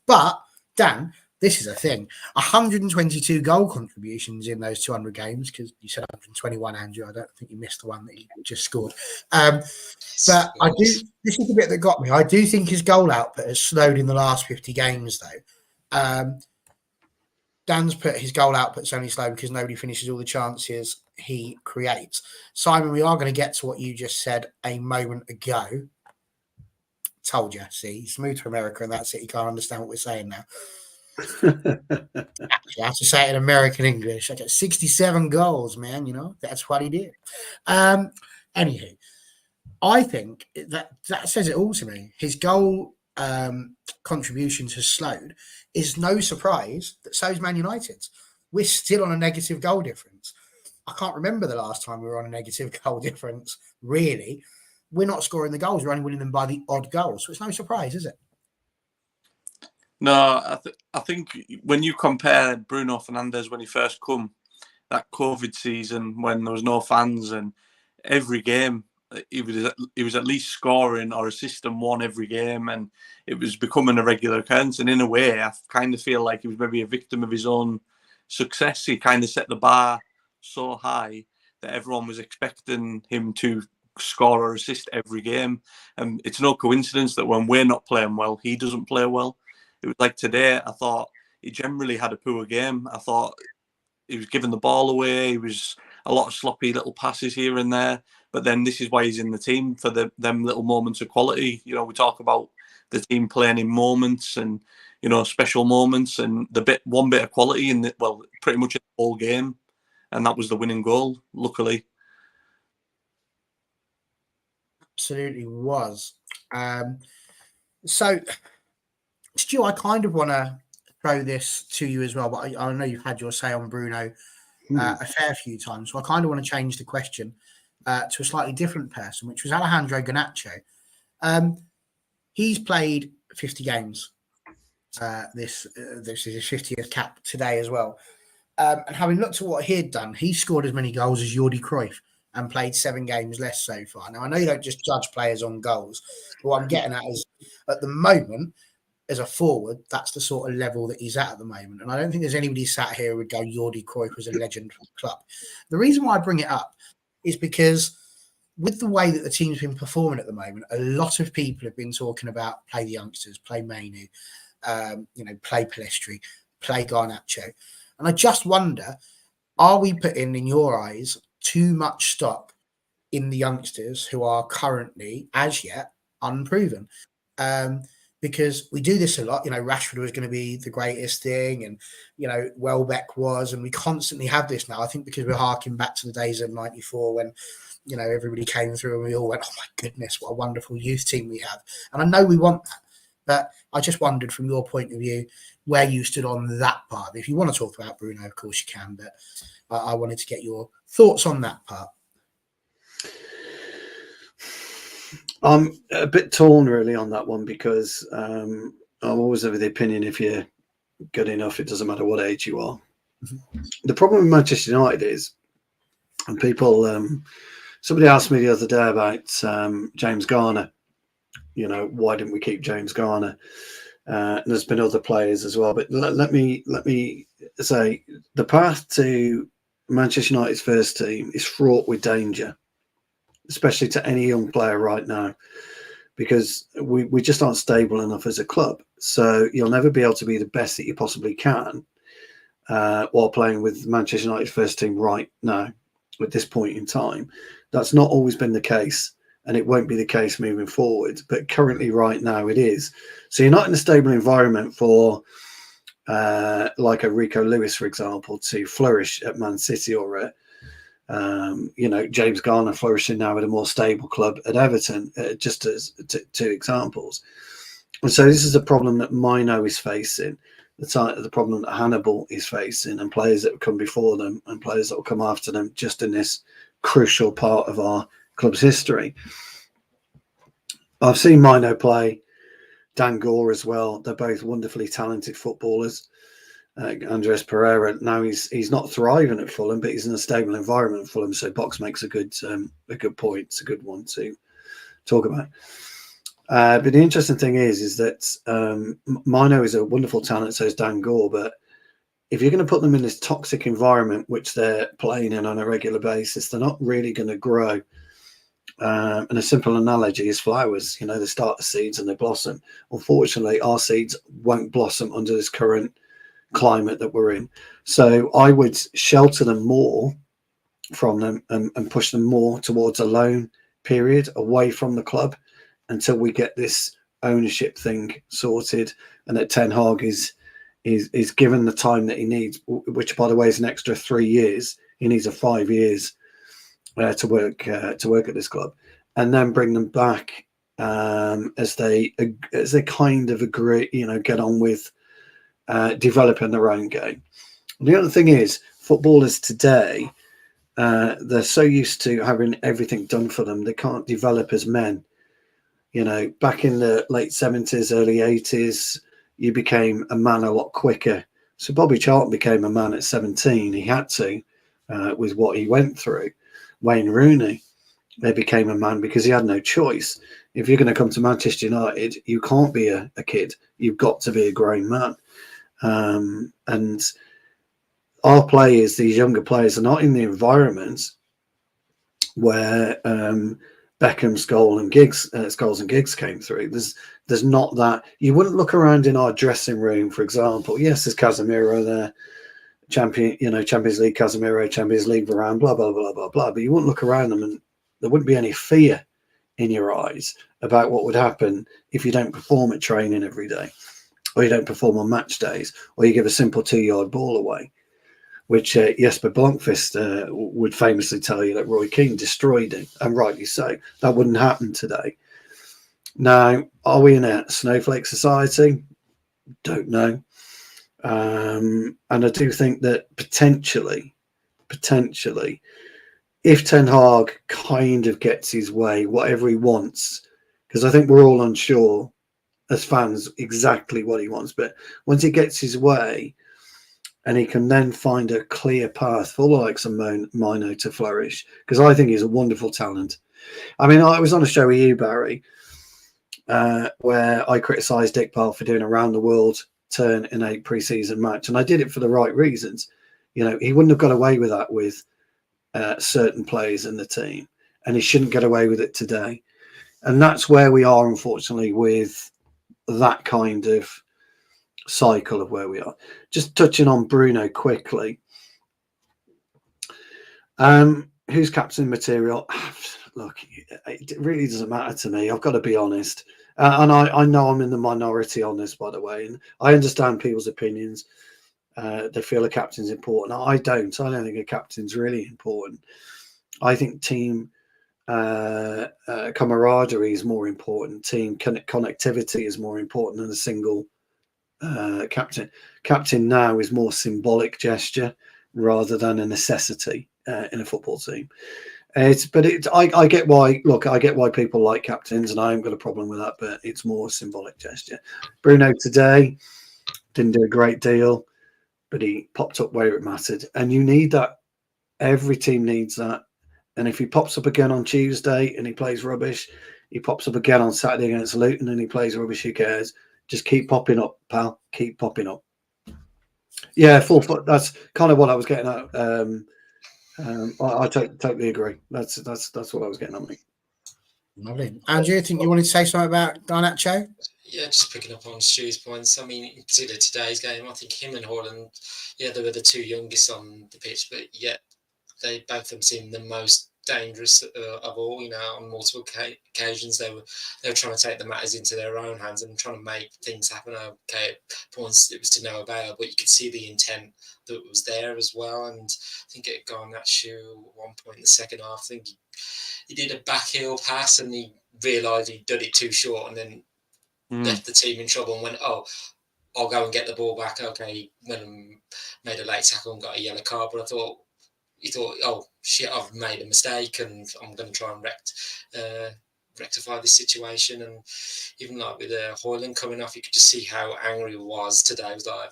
But, Dan, this is a thing. 122 goal contributions in those 200 games, because you said 121, Andrew. I don't think you missed the one that he just scored. But I do. This is the bit that got me. I do think his goal output has slowed in the last 50 games, though. Dan's put his goal output's only slow because nobody finishes all the chances he creates. Simon, we are going to get to what you just said a moment ago. Told you. See, he's moved to America and that's it. You can't understand what we're saying now. Actually, I have to say it in American English. I got 67 goals, man. That's what he did. Anywho, I think that says it all to me. His goal contributions has slowed. Is no surprise that so is Man United's. We're still on a negative goal difference. I can't remember the last time we were on a negative goal difference, really. We're not scoring the goals. We're only winning them by the odd goal. So it's no surprise, is it? No, I think when you compare Bruno Fernandes when he first come, that COVID season when there was no fans and every game he was at least scoring or assisting one every game, and it was becoming a regular occurrence. And in a way, I kind of feel like he was maybe a victim of his own success. He kind of set the bar so high that everyone was expecting him to score or assist every game. And it's no coincidence that when we're not playing well, he doesn't play well. It was like today, I thought he generally had a poor game. I thought he was giving the ball away. He was a lot of sloppy little passes here and there. But then this is why he's in the team, for them little moments of quality. We talk about the team playing in moments and, special moments, and one bit of quality in pretty much in the whole game. And that was the winning goal, luckily. Absolutely was. So, Stu, I kind of want to throw this to you as well, but I know you've had your say on Bruno a fair few times, so I kind of want to change the question to a slightly different person, which was Alejandro Garnacho. He's played 50 games. This is his 50th cap today as well. And having looked at what he had done, he scored as many goals as Jordi Cruyff and played 7 games less so far. Now, I know you don't just judge players on goals, but what I'm getting at is, at the moment, as a forward, that's the sort of level that he's at the moment. And I don't think there's anybody sat here who would go, Jordi Cruyff was a legend for the club. The reason why I bring it up is because with the way that the team's been performing at the moment, a lot of people have been talking about play the youngsters, play Mainu, play Pellistri, play Garnacho. And I just wonder, are we putting, in your eyes, too much stock in the youngsters who are currently, as yet, unproven? Because we do this a lot. Rashford was going to be the greatest thing, and, Welbeck was, and we constantly have this now. I think because we're harking back to the days of 94 when, everybody came through and we all went, oh my goodness, what a wonderful youth team we have. And I know we want that, but I just wondered from your point of view where you stood on that part. If you want to talk about Bruno, of course you can, but I wanted to get your thoughts on that part. I'm a bit torn really on that one because I'm always of the opinion if you're good enough, it doesn't matter what age you are. Mm-hmm. The problem with Manchester United is, and people, somebody asked me the other day about James Garner. Why didn't we keep James Garner? And there's been other players as well, but let me say the path to Manchester United's first team is fraught with danger, especially to any young player right now, because we just aren't stable enough as a club. So you'll never be able to be the best that you possibly can while playing with Manchester United's first team right now at this point in time. That's not always been the case, and it won't be the case moving forward. But currently, right now, it is. So you're not in a stable environment for like a Rico Lewis, for example, to flourish at Man City or at James Garner flourishing now at a more stable club at Everton, just as two examples. And so this is a problem that Mino is facing, the problem that Hannibal is facing, and players that will come before them and players that will come after them, just in this crucial part of our club's history. I've seen Mino play, Dan Gore as well. They're both wonderfully talented footballers. Andres Pereira, now he's not thriving at Fulham, but he's in a stable environment at Fulham. So Box makes a good point. It's a good one to talk about. But the interesting thing is that Mino is a wonderful talent, so is Dan Gore. But if you're going to put them in this toxic environment, which they're playing in on a regular basis, they're not really going to grow. And a simple analogy is flowers. They start the seeds and they blossom. Unfortunately, our seeds won't blossom under this current climate that we're in. So I would shelter them more from them and push them more towards a loan period away from the club until we get this ownership thing sorted, and that Ten Hag is given the time that he needs, which by the way is an extra 3 years. He needs 5 years to work at this club, and then bring them back as they kind of agree, get on with developing their own game. And the other thing is, footballers today, they're so used to having everything done for them, they can't develop as men. Back in the late 70s, early 80s, you became a man a lot quicker. So Bobby Charlton became a man at 17. He had to, with what he went through. Wayne Rooney, they became a man because he had no choice. If you're going to come to Manchester United, you can't be a kid. You've got to be a grown man. And our players, these younger players, are not in the environment where Beckham, Scholes and Giggs came through. There's not that. You wouldn't look around in our dressing room, for example. Yes, there's Casemiro there, Champions League Casemiro, Champions League Varane, blah blah blah blah blah. But you wouldn't look around them, and there wouldn't be any fear in your eyes about what would happen if you don't perform at training every day, or you don't perform on match days, or you give a simple 2-yard ball away, which Jesper Blomqvist would famously tell you that Roy Keane destroyed him, and rightly so. That wouldn't happen today. Now, are we in a snowflake society? Don't know. And I do think that potentially, if Ten Hag kind of gets his way, whatever he wants, because I think we're all unsure as fans exactly what he wants, but once he gets his way, and he can then find a clear path for the likes of Mino to flourish, because I think he's a wonderful talent. I mean, I was on a show with you, Barry, where I criticised Iqbal for doing a round-the-world turn in a pre-season match, and I did it for the right reasons. He wouldn't have got away with that with certain players in the team, and he shouldn't get away with it today. And that's where we are, unfortunately, with that kind of cycle of where we are. Just touching on Bruno quickly. Who's captain material? Look, it really doesn't matter to me. I've got to be honest. And I know I'm in the minority on this, by the way. And I understand people's opinions. They feel a captain's important. I don't. I don't think a captain's really important. I think team camaraderie is more important. Team connectivity is more important than a single captain. Captain now is more symbolic gesture rather than a necessity in a football team. I get why. Look, I get why people like captains, and I haven't got a problem with that. But it's more symbolic gesture. Bruno today didn't do a great deal, but he popped up where it mattered, and you need that. Every team needs that. And if he pops up again on Tuesday and he plays rubbish, he pops up again on Saturday against Luton and he plays rubbish. Who cares? Just keep popping up, pal. Keep popping up. Yeah, 4 foot. That's kind of what I was getting at. I totally agree. That's what I was getting at, mate. Lovely. Andrew, I think you wanted to say something about Garnacho? Yeah, just picking up on Stu's points. I mean, in particular today's game, I think him and Haaland, they were the two youngest on the pitch, but yet they both of them seem the most dangerous of all. You know, on multiple occasions they were trying to take the matters into their own hands and trying to make things happen. Okay, at points it was to no avail, but you could see the intent that was there as well. And I think it got on that shoe at one point in the second half. I think he did a backheel pass and he realised he'd done it too short, and then left the team in trouble and went, "Oh, I'll go and get the ball back." Okay, he went and made a late tackle and got a yellow card. But he thought, "Oh shit, I've made a mistake and I'm going to try and rectify this situation." And even like with Hoyland coming off, you could just see how angry he was today. He was like,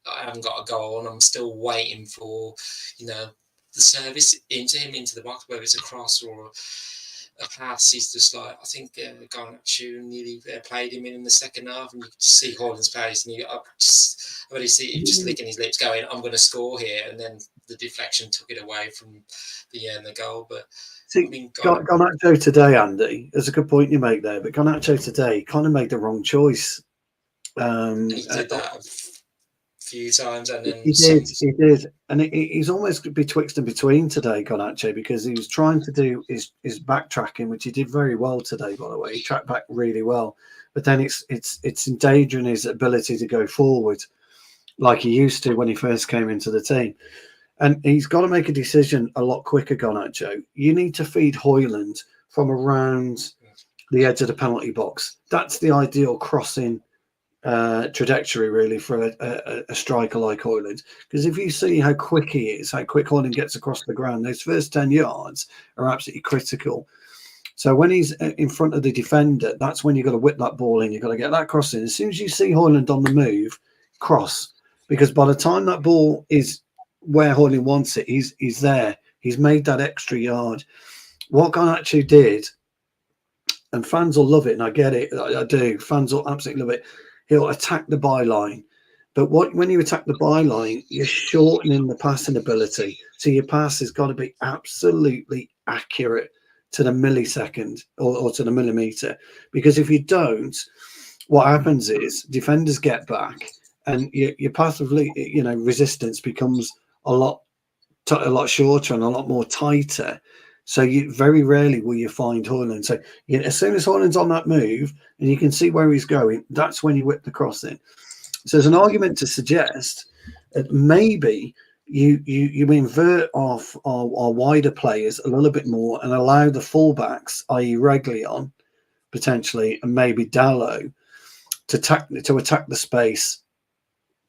"I haven't got a goal and I'm still waiting for, the service into him, into the box, whether it's a cross or a pass." He's just like, I think Garnacho nearly played him in the second half, and you could just see Hoyland's face, and I already see him just licking his lips, going, "I'm going to score here," and then the deflection took it away from the goal. But see, Garnacho today, Andy, there's a good point you make there, but Garnacho today kind of made the wrong choice. And he did that few times, and then he did, and he's almost betwixt and between today, Garnacho, because he was trying to do his backtracking, which he did very well today. By the way, he tracked back really well, but then it's endangering his ability to go forward like he used to when he first came into the team. And he's got to make a decision a lot quicker, Garnacho. You need to feed Hoyland from around the edge of the penalty box. That's the ideal crossing trajectory really for a striker like Hoyland, because if you see how quick he is, how quick Hoyland gets across the ground, those first 10 yards are absolutely critical. So when he's in front of the defender, that's when you've got to whip that ball in. You've got to get that cross in. As soon as you see Hoyland on the move, cross, because by the time that ball is where Hoyland wants it, he's there. He's made that extra yard. What Garnacho did, and fans will love it, and I get it, I do. Fans will absolutely love it. He'll attack the byline, but when you attack the byline, you're shortening the passing ability. So your pass has got to be absolutely accurate to the millisecond or to the millimeter. Because if you don't, what happens is defenders get back, and your path of resistance becomes a lot shorter and a lot more tighter. So you very rarely will you find Hoyland. So as soon as Hoyland's on that move and you can see where he's going, that's when you whip the cross in. So there's an argument to suggest that maybe you invert off our wider players a little bit more and allow the fullbacks, i.e. Reguilón, potentially, and maybe Dalot, to attack the space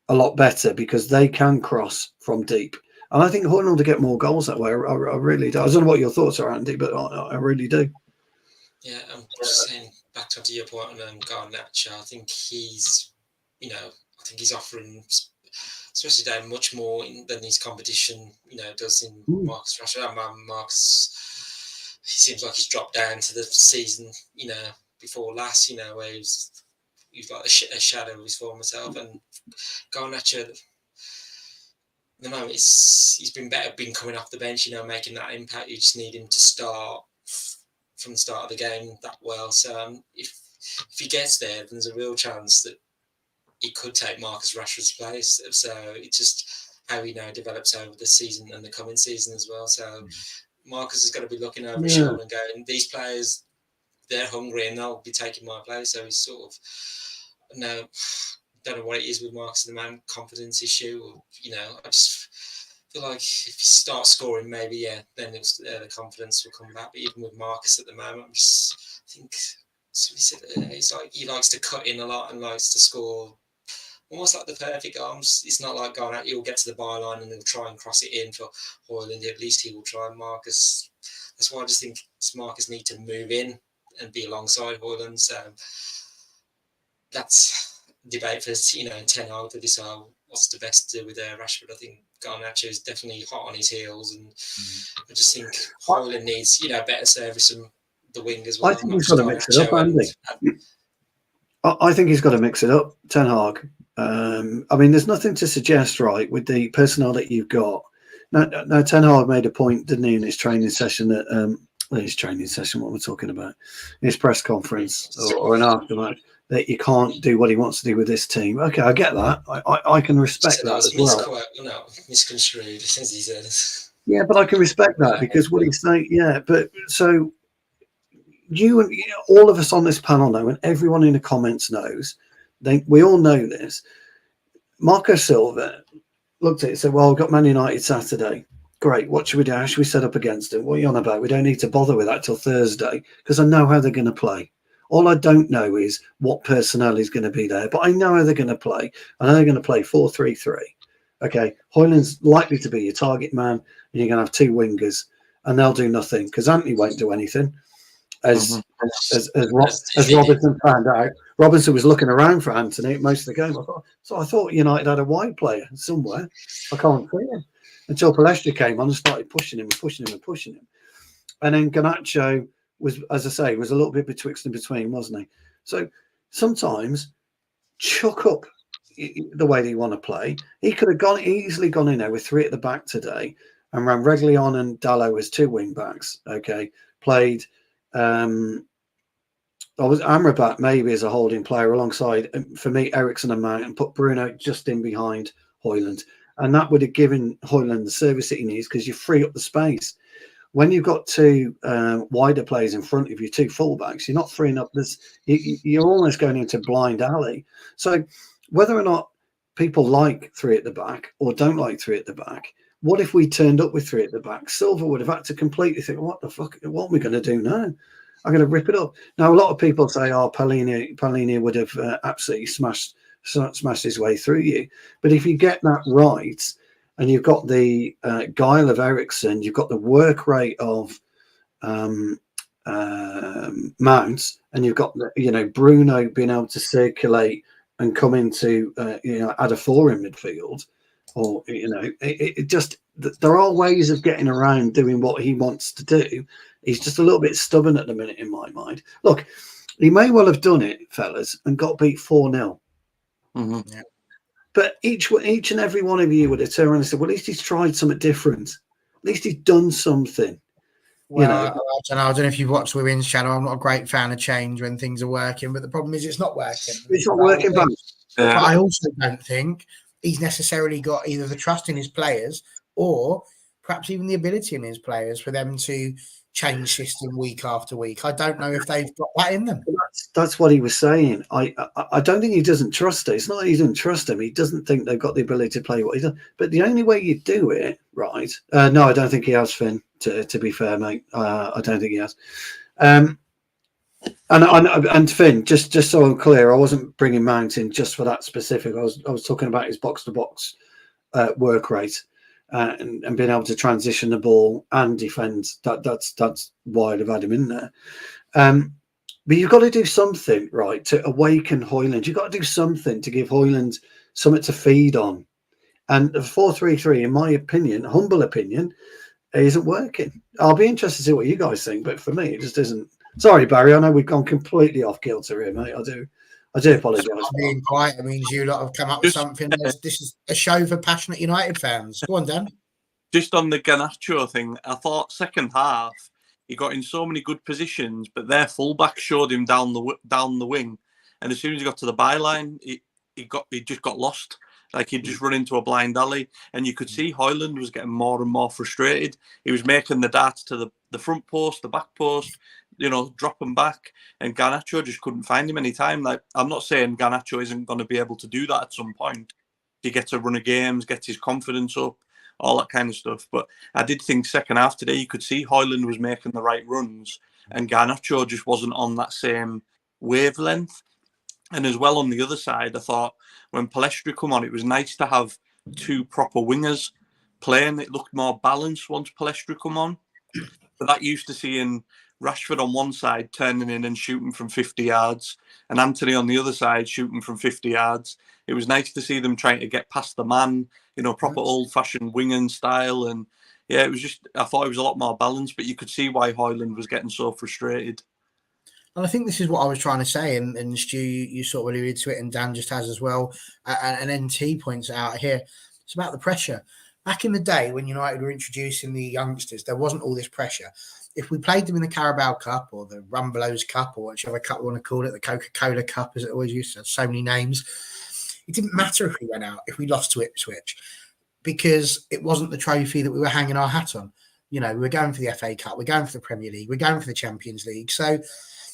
a lot better, because they can cross from deep. And I think Hoyland will get more goals that way. I really do. I don't know what your thoughts are, Andy, but I really do. Yeah, I'm just saying, back to your point on Garnacho, I think he's offering, especially today, much more than his competition, does in Marcus Rashford. Marcus, he seems like he's dropped down to the season, before last, where he's like a shadow of his former self. And Garnacho, the moment he's been coming off the bench, making that impact. You just need him to start from the start of the game that well. So if he gets there, then there's a real chance that he could take Marcus Rashford's place. So it's just how he now develops over the season and the coming season as well. So Marcus is going to be looking over his shoulder and going, these players, they're hungry and they'll be taking my place. So he's sort of don't know what it is with Marcus at the moment, confidence issue, or I just feel like if you start scoring, maybe then the confidence will come back. But even with Marcus at the moment, I think somebody said he's like, he likes to cut in a lot and likes to score almost like the perfect arms. It's not like going out, he'll get to the byline and he'll try and cross it in for Hoyland. At least he will try. Marcus, that's why I just think Marcus need to move in and be alongside Hoyland. So that's debate for Ten Hag to decide what's the best to do with Rashford. I think Garnacho is definitely hot on his heels, and I just think Hoyland needs better service from the wing as well. I think he's got to mix it up, Andy. I think he's got to mix it up, Ten Hag. I mean, there's nothing to suggest, right, with the personnel that you've got. Now Ten Hag made a point, didn't he, in his training session that what we're talking about, in his press conference or an aftermath, that you can't do what he wants to do with this team. Okay, I get that. I can respect that as well. Misconstrued, as he said. Yeah, but I can respect that because what he's saying, yeah. But so you and all of us on this panel know, and everyone in the comments knows, we all know this. Marco Silva looked at it and said, well, we've got Man United Saturday. Great. What should we do? How should we set up against them? What are you on about? We don't need to bother with that till Thursday because I know how they're going to play. All I don't know is what personnel is going to be there, but I know how they're going to play. I know they're going to play 4-3-3. Okay. Hoyland's likely to be your target man, and you're going to have two wingers, and they'll do nothing because Anthony won't do anything. As Robertson found out, Robinson was looking around for Anthony most of the game. I thought United had a wide player somewhere. I can't see him until Palestra came on and started pushing him. And then Garnacho was, as I say, was a little bit betwixt and between, wasn't he? So sometimes chuck up the way that you want to play. He could have easily gone in there with three at the back today and ran Reguilón and Dalot as two wing backs. Okay, played. I was Amrabat maybe as a holding player alongside, for me, Eriksen and Mount, and put Bruno just in behind Hoyland. And that would have given Hoyland the service that he needs because you free up the space. When you've got two wider players in front of you, two fullbacks, you're not freeing up this. You're almost going into blind alley. So whether or not people like three at the back or don't like three at the back, what if we turned up with three at the back? Silva would have had to completely think, what the fuck, what are we going to do now? I'm going to rip it up. Now, a lot of people say, oh, Palini would have absolutely smashed his way through you. But if you get that right, and you've got the guile of Eriksen, you've got the work rate of Mount, and you've got Bruno being able to circulate and come into add a four in midfield, or it just there are ways of getting around doing what he wants to do. He's just a little bit stubborn at the minute, in my mind. Look, he may well have done it, fellas, and got beat 4-0. Mm-hmm. Yeah. But each and every one of you would have turned around and said, well, at least he's tried something different. At least he's done something. Well, I don't know if you've watched Women's Channel. I'm not a great fan of change when things are working, but the problem is it's not working. It's not working, but I also don't think he's necessarily got either the trust in his players or perhaps even the ability in his players for them to change system week after week. I don't know if they've got that in them. That's what he was saying. I don't think he doesn't trust it. It's not that he doesn't trust him. He doesn't think they've got the ability to play what he does. But the only way you do it, right? No, I don't think he has, Finn, to be fair, mate. I don't think he has. And Finn, just so I'm clear, I wasn't bringing Mount in just for that specific. I was talking about his box-to-box work rate. And being able to transition the ball and defend, that's why I'd have had him in there. But you've got to do something, right, to awaken Hoyland. You've got to do something to give Hoyland something to feed on. And the 4-3-3, in my opinion, humble opinion, isn't working. I'll be interested to see what you guys think, but for me, it just isn't. Sorry, Barry, I know we've gone completely off kilter here, mate. I do apologise. Being quiet, it means you lot have come up with something. This is a show for passionate United fans. Go on, Dan. Just on the Garnacho thing, I thought second half he got in so many good positions, but their fullback showed him down the wing, and as soon as he got to the byline, he just got lost. Like he'd just run into a blind alley, and you could see Hoyland was getting more and more frustrated. He was making the darts to the front post, the back post, dropping back, and Garnacho just couldn't find him any time. Like, I'm not saying Garnacho isn't going to be able to do that at some point. He gets a run of games, gets his confidence up, all that kind of stuff. But I did think second half today, you could see Hoyland was making the right runs, and Garnacho just wasn't on that same wavelength. And as well on the other side, I thought when Palestra come on, it was nice to have two proper wingers playing. It looked more balanced once Palestra come on. But that used to seeing Rashford on one side turning in and shooting from 50 yards, and Anthony on the other side shooting from 50 yards. It was nice to see them trying to get past the man, proper old-fashioned winging style. And yeah, it was just, I thought it was a lot more balanced, but you could see why Hoyland was getting so frustrated. And I think this is what I was trying to say, and Stu, you sort of alluded to it, and Dan just has as well. And NT points out here, it's about the pressure. Back in the day when United were introducing the youngsters, there wasn't all this pressure. If we played them in the Carabao Cup or the Rumbelows Cup or whichever cup we want to call it, the Coca-Cola Cup, as it always used to have so many names, it didn't matter if we went out, if we lost to Ipswich. because it wasn't the trophy that we were hanging our hat on. You know, we were going for the FA Cup, we're going for the Premier League, we're going for the Champions League. So,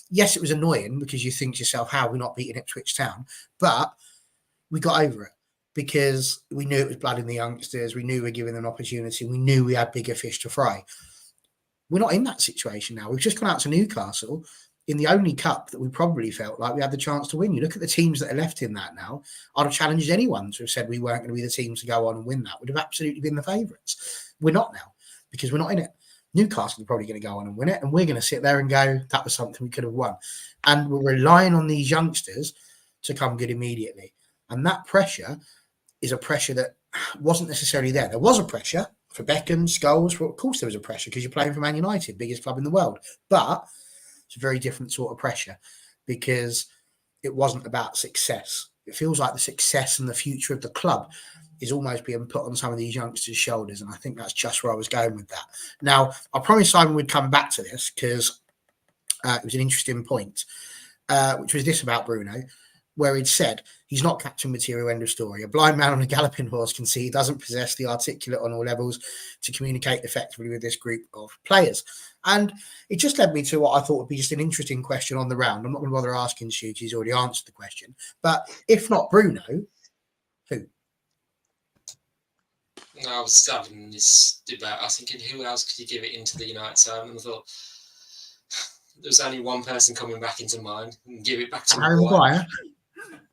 yes, it was annoying because you think to yourself, how are we not beating Ipswich Town? But we got over it because we knew it was blood in the youngsters. We knew we were giving them an opportunity. We knew we had bigger fish to fry. We're not in that situation now. We've just gone out to Newcastle in the only cup that we probably felt like we had the chance to win. You look at the teams that are left in that now. I'd have challenged anyone to have said we weren't going to be the teams to go on and win that. We'd have absolutely been the favourites. We're not now because we're not in it. Newcastle are probably going to go on and win it, and we're going to sit there and go, that was something we could have won. And we're relying on these youngsters to come good immediately. And that pressure is a pressure that wasn't necessarily there. There was a pressure for Beckham, Scholes. Well, of course there was a pressure because you're playing for Man United, biggest club in the world. But it's a very different sort of pressure because it wasn't about success. It feels like the success and the future of the club is almost being put on some of these youngsters' shoulders. And I think that's just where I was going with that. Now, I promised Simon would come back to this because it was an interesting point, which was this about Bruno, where he'd said he's not captain material, end of story. A blind man on a galloping horse can see he doesn't possess the articulate on all levels to communicate effectively with this group of players. And it just led me to what I thought would be just an interesting question on the round. I'm not going to bother asking Stu, he's already answered the question. But if not Bruno, who? I was having this debate. I was thinking, who else could you give it into the United side? And I thought, there's only one person coming back into mind. And give it back to Harry Maguire.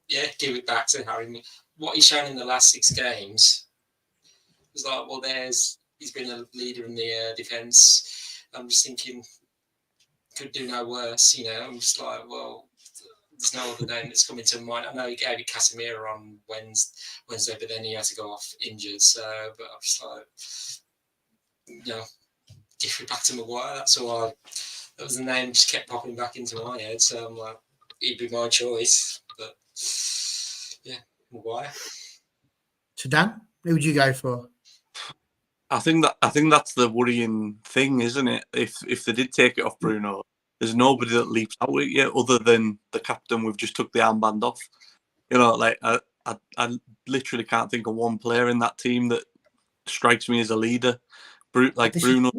Yeah, give it back to Harry. What he's shown in the last 6 games was like, well, he's been a leader in the defence. I'm just thinking, could do no worse, you know. I'm just like, well, there's no other name that's coming to mind. I know he gave it Casemiro on Wednesday, but then he had to go off injured. So, but I'm just like, you know, give it back to Maguire. That's all. That was the name just kept popping back into my head. So I'm like, he'd be my choice. But yeah, Maguire. So Dan, who would you go for? I think that's the worrying thing, isn't it? If they did take it off Bruno, there's nobody that leaps out at you other than the captain. We've just took the armband off. You know, like I literally can't think of one player in that team that strikes me as a leader. Like Bruno,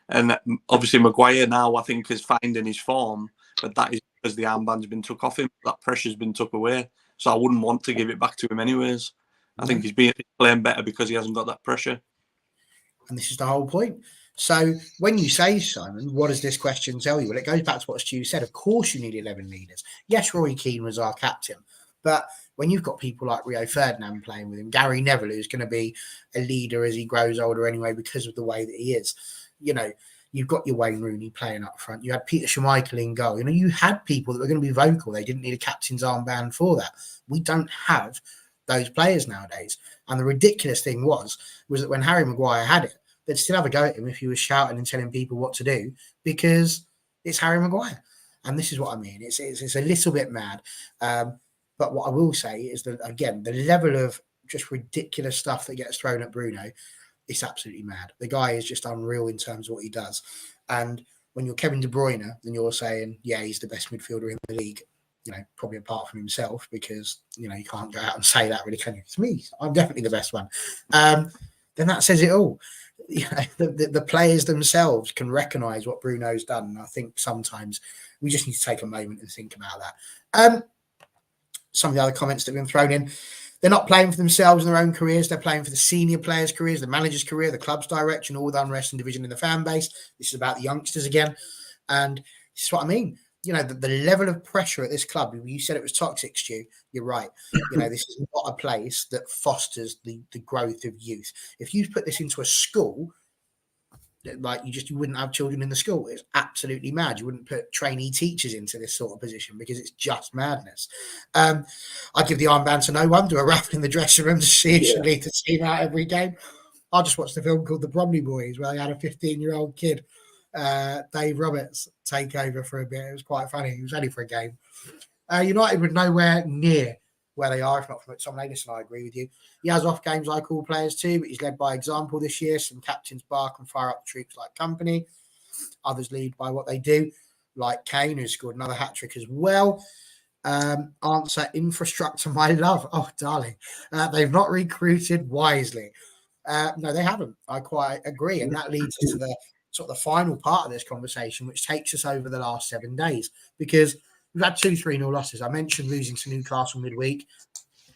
and obviously Maguire now I think is finding his form, but that is because the armband's been took off him. That pressure's been took away. So I wouldn't want to give it back to him anyways. I think he's playing better because he hasn't got that pressure. And this is the whole point. So when you say, Simon, what does this question tell you? Well, it goes back to what Stu said. Of course you need 11 leaders. Yes, Roy Keane was our captain. But when you've got people like Rio Ferdinand playing with him, Gary Neville, who's going to be a leader as he grows older anyway because of the way that he is, you know, you've got your Wayne Rooney playing up front. You had Peter Schmeichel in goal. You know, you had people that were going to be vocal. They didn't need a captain's armband for that. We don't have those players nowadays. And the ridiculous thing was that when Harry Maguire had it, they'd still have a go at him if he was shouting and telling people what to do because it's Harry Maguire. And this is what I mean. It's a little bit mad. But what I will say is that, again, the level of just ridiculous stuff that gets thrown at Bruno, it's absolutely mad. The guy is just unreal in terms of what he does. And when you're Kevin De Bruyne, then you're saying, yeah, he's the best midfielder in the league, you know, probably apart from himself, because, you know, you can't go out and say that really, can you? It's me. I'm definitely the best one. Then that says it all. You know, the players themselves can recognise what Bruno's done. And I think sometimes we just need to take a moment and think about that. Some of the other comments that have been thrown in, they're not playing for themselves in their own careers. They're playing for the senior players' careers, the manager's career, the club's direction, all the unrest and division in the fan base. This is about the youngsters again. And this is what I mean. You know, the level of pressure at this club, you said it was toxic, Stu. You're right. You know, this is not a place that fosters the growth of youth. If you put this into a school, like you wouldn't have children in the school. It's absolutely mad. You wouldn't put trainee teachers into this sort of position because it's just madness. I'd give the armband to no one, do a raffle in the dressing room to see if should lead the team out every game. I just watched a film called The Bromley Boys where they had a 15-year-old kid, Dave Roberts, take over for a bit. It was quite funny. It was only for a game. United were nowhere near where they are, if not from Tom Ladis, and I agree with you. He has off games like all players too, but he's led by example this year. Some captains bark and fire up the troops like Company. Others lead by what they do, like Kane, who scored another hat-trick as well. Answer: infrastructure, my love. Oh, darling, they've not recruited wisely. No, they haven't. I quite agree, and that leads us to the sort of the final part of this conversation, which takes us over the last 7 days, because we've had 2-3-0 losses. I mentioned losing to Newcastle midweek.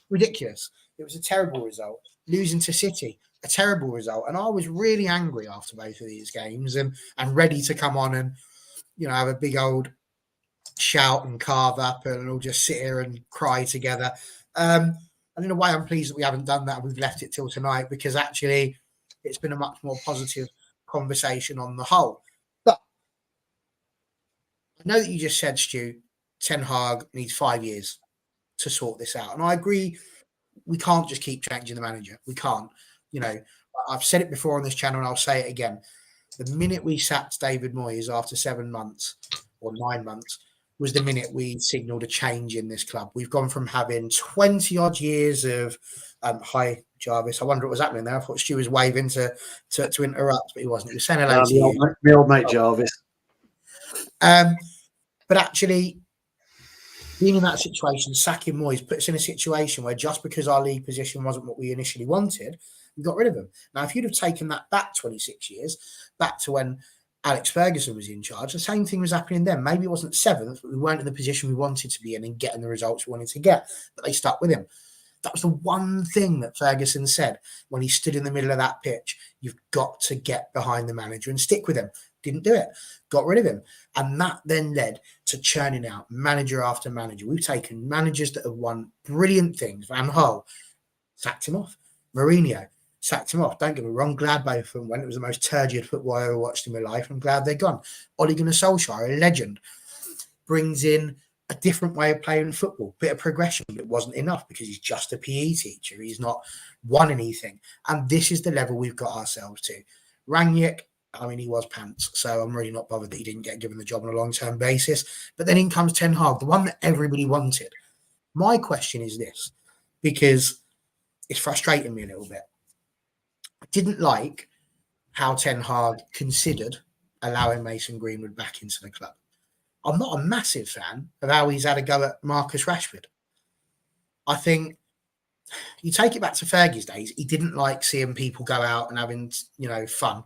Ridiculous. It was a terrible result. Losing to City, a terrible result. And I was really angry after both of these games and ready to come on and, have a big old shout and carve up and all just sit here and cry together. And in a way, I'm pleased that we haven't done that. We've left it till tonight, because actually it's been a much more positive conversation on the whole. But I know that you just said, Stu, Ten Hag needs 5 years to sort this out. And I agree, we can't just keep changing the manager. We can't. I've said it before on this channel and I'll say it again. The minute we sacked David Moyes after 7 months or 9 months was the minute we signalled a change in this club. We've gone from having 20 odd years of hi Jarvis. I wonder what was happening there. I thought Stu was waving to interrupt, but he wasn't. He was saying hello to you. My old mate Jarvis. But actually, being in that situation, sacking Moyes, put us in a situation where just because our league position wasn't what we initially wanted, we got rid of him. Now, if you'd have taken that back 26 years, back to when Alex Ferguson was in charge, the same thing was happening then. Maybe it wasn't 7th, but we weren't in the position we wanted to be in and getting the results we wanted to get, but they stuck with him. That was the one thing that Ferguson said when he stood in the middle of that pitch. You've got to get behind the manager and stick with him. Didn't do it. Got rid of him. And that then led to churning out manager after manager. We've taken managers that have won brilliant things. Van Gaal, sacked him off. Mourinho, sacked him off. Don't get me wrong, glad both of them went. It was the most turgid football I ever watched in my life. I'm glad they're gone. Ole Gunnar Solskjaer, a legend, brings in a different way of playing football, bit of progression, but it wasn't enough because he's just a PE teacher. He's not won anything. And this is the level we've got ourselves to. Rangnick, he was pants, so I'm really not bothered that he didn't get given the job on a long-term basis. But then in comes Ten Hag, the one that everybody wanted. My question is this, because it's frustrating me a little bit. I didn't like how Ten Hag considered allowing Mason Greenwood back into the club. I'm not a massive fan of how he's had a go at Marcus Rashford. I think you take it back to Fergie's days, he didn't like seeing people go out and having, fun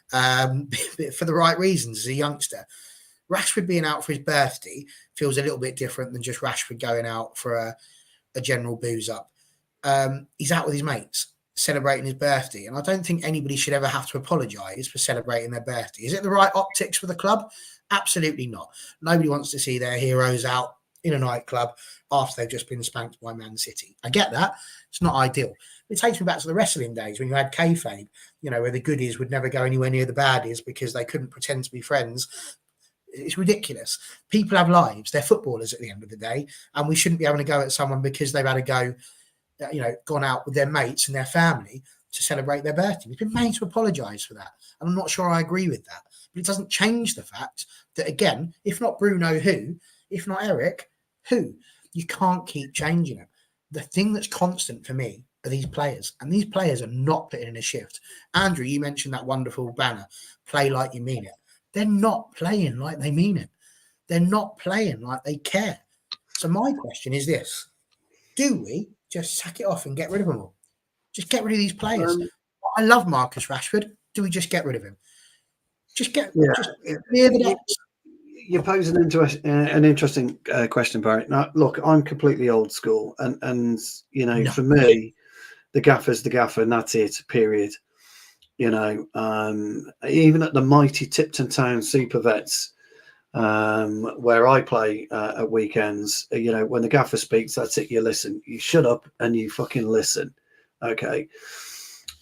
for the right reasons as a youngster. Rashford being out for his birthday feels a little bit different than just Rashford going out for a general booze up. He's out with his mates celebrating his birthday, and I don't think anybody should ever have to apologise for celebrating their birthday. Is it the right optics for the club? Absolutely not. Nobody wants to see their heroes out in a nightclub after they've just been spanked by Man City. I get that. It's not ideal. It takes me back to the wrestling days when you had kayfabe, where the goodies would never go anywhere near the baddies because they couldn't pretend to be friends. It's ridiculous. People have lives. They're footballers at the end of the day, and we shouldn't be having to go at someone because they've had a go, gone out with their mates and their family to celebrate their birthday. We've been made to apologise for that. And I'm not sure I agree with that. But it doesn't change the fact that, again, if not Bruno, who? If not Eric, who? You can't keep changing it. The thing that's constant for me are these players. And these players are not putting in a shift. Andrew, you mentioned that wonderful banner, play like you mean it. They're not playing like they mean it. They're not playing like they care. So my question is this. Do we just sack it off and get rid of them all? Just get rid of these players. I love Marcus Rashford. Do we just get rid of him? Just get clear the decks. You're posing an interesting question, Barry. Now, look, I'm completely old school, and for me, the gaffer's the gaffer, and that's it. Period. Even at the mighty Tipton Town Super Vets, where I play at weekends, when the gaffer speaks, that's it. You listen. You shut up and you fucking listen. Okay.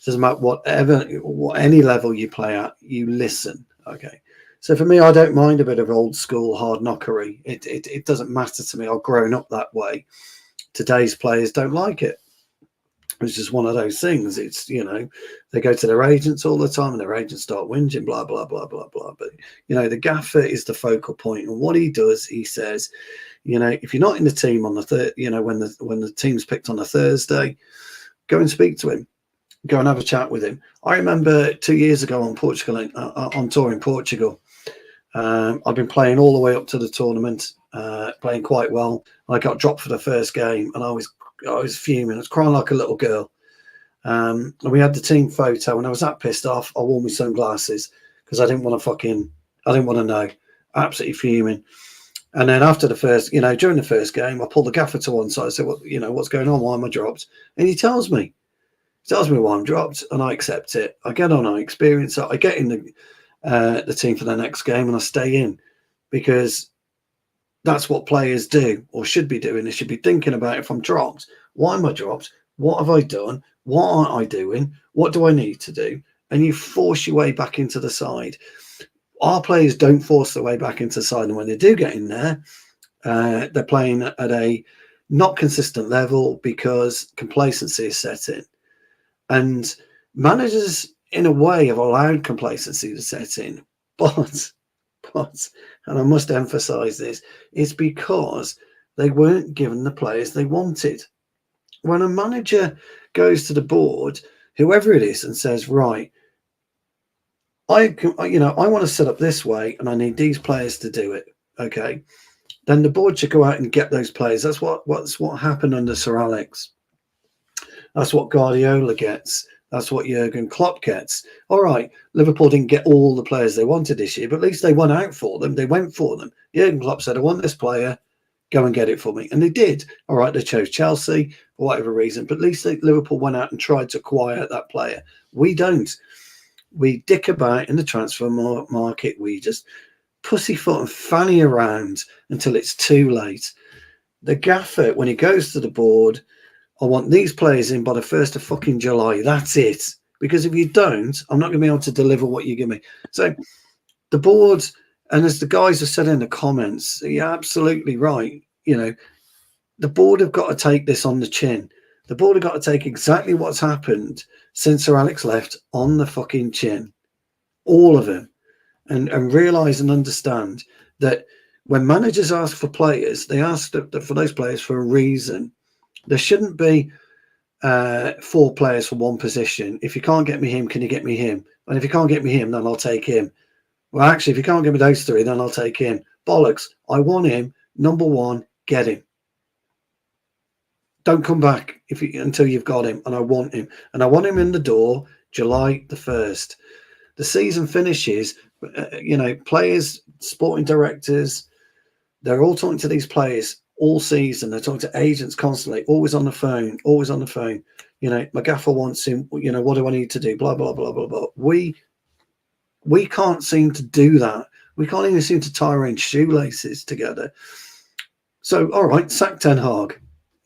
Doesn't matter what any level you play at, you listen. Okay. So for me, I don't mind a bit of old school hard knockery. It doesn't matter to me. I've grown up that way. Today's players don't like it. It's just one of those things. It's, they go to their agents all the time and their agents start whinging, blah, blah, blah, blah, blah. But, the gaffer is the focal point. And what he does, he says, if you're not in the team on the when the team's picked on a Thursday, go and speak to him. Go and have a chat with him. I remember 2 years ago on Portugal, on tour in Portugal, I've been playing all the way up to the tournament, playing quite well. I got dropped for the first game, and I was fuming. I was crying like a little girl. And we had the team photo, and I was that pissed off. I wore my sunglasses because I didn't want to know. Absolutely fuming. And then after the first, during the first game, I pulled the gaffer to one side. I said, what's going on? Why am I dropped? And he tells me why I'm dropped, and I accept it. I get on, I experience it. I get in the team for the next game, and I stay in because that's what players do or should be doing. They should be thinking about, if I'm dropped, why am I dropped? What have I done? What aren't I doing? What do I need to do? And you force your way back into the side. Our players don't force their way back into the side, and when they do get in there, they're playing at a not consistent level because complacency is set in. And managers, in a way, have allowed complacency to set in. But, and I must emphasize this, it's because they weren't given the players they wanted. When a manager goes to the board, whoever it is, and says, right, I want to set up this way, and I need these players to do it. Okay, then the board should go out and get those players. That's what happened under Sir Alex. That's what Guardiola gets. That's what Jurgen Klopp gets. All right, Liverpool didn't get all the players they wanted this year, but at least they went out for them. They went for them. Jurgen Klopp said, I want this player. Go and get it for me. And they did. All right, they chose Chelsea for whatever reason, but at least Liverpool went out and tried to acquire that player. We don't. We dick about in the transfer market. We just pussyfoot and fanny around until it's too late. The gaffer, when he goes to the board, I want these players in by the 1st of fucking July. That's it. Because if you don't, I'm not going to be able to deliver what you give me. So the board, and as the guys have said in the comments, you're absolutely right. The board have got to take this on the chin. The board have got to take exactly what's happened since Sir Alex left on the fucking chin. All of them. And realise and understand that when managers ask for players, they ask for those players for a reason. There shouldn't be 4 players for one position. If you can't get me him, can you get me him? And if you can't get me him, then I'll take him. Well, actually, if you can't get me those 3, then I'll take him. Bollocks. I want him. Number 1, get him. Don't come back until you've got him. And I want him. And I want him in the door July the 1st. The season finishes, players, sporting directors, they're all talking to these players all season. They're talking to agents constantly, always on the phone. My gaffer wants him. What do I need to do? Blah, blah, blah, blah, blah. We can't seem to do that. We can't even seem to tie our own shoelaces together. So, all right, sack Ten Hag.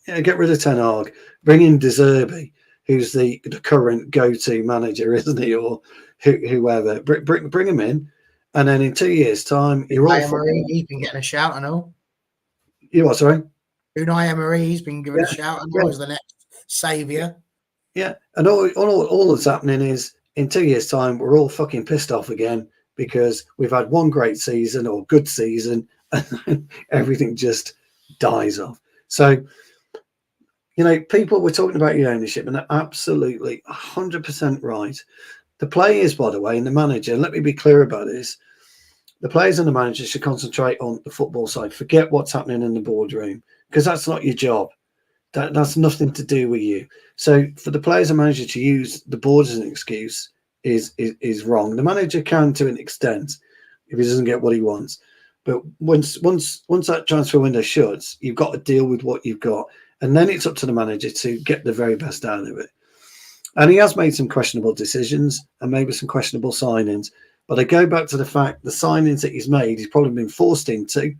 Yeah, get rid of Ten Hag. Bring in De Zerbi, who's the current go-to manager, isn't he? Or whoever. Bring him in. And then in 2 years' time, you're all... Marie, he's been getting a shout, I know. You what, sorry? Unai Emery, he's been given a shout, I know, as the next saviour. Yeah, and all that's happening is in 2 years' time, we're all fucking pissed off again because we've had one great season or good season and then everything just dies off. So, people were talking about your ownership and they're absolutely 100% right. The players, by the way, and the manager, let me be clear about this, the players and the manager should concentrate on the football side. Forget what's happening in the boardroom because that's not your job. That's nothing to do with you. So for the players and manager to use the board as an excuse is wrong. The manager can to an extent if he doesn't get what he wants. But once that transfer window shuts, you've got to deal with what you've got. And then it's up to the manager to get the very best out of it. And he has made some questionable decisions and maybe some questionable signings. But I go back to the fact the signings that he's made, he's probably been forced into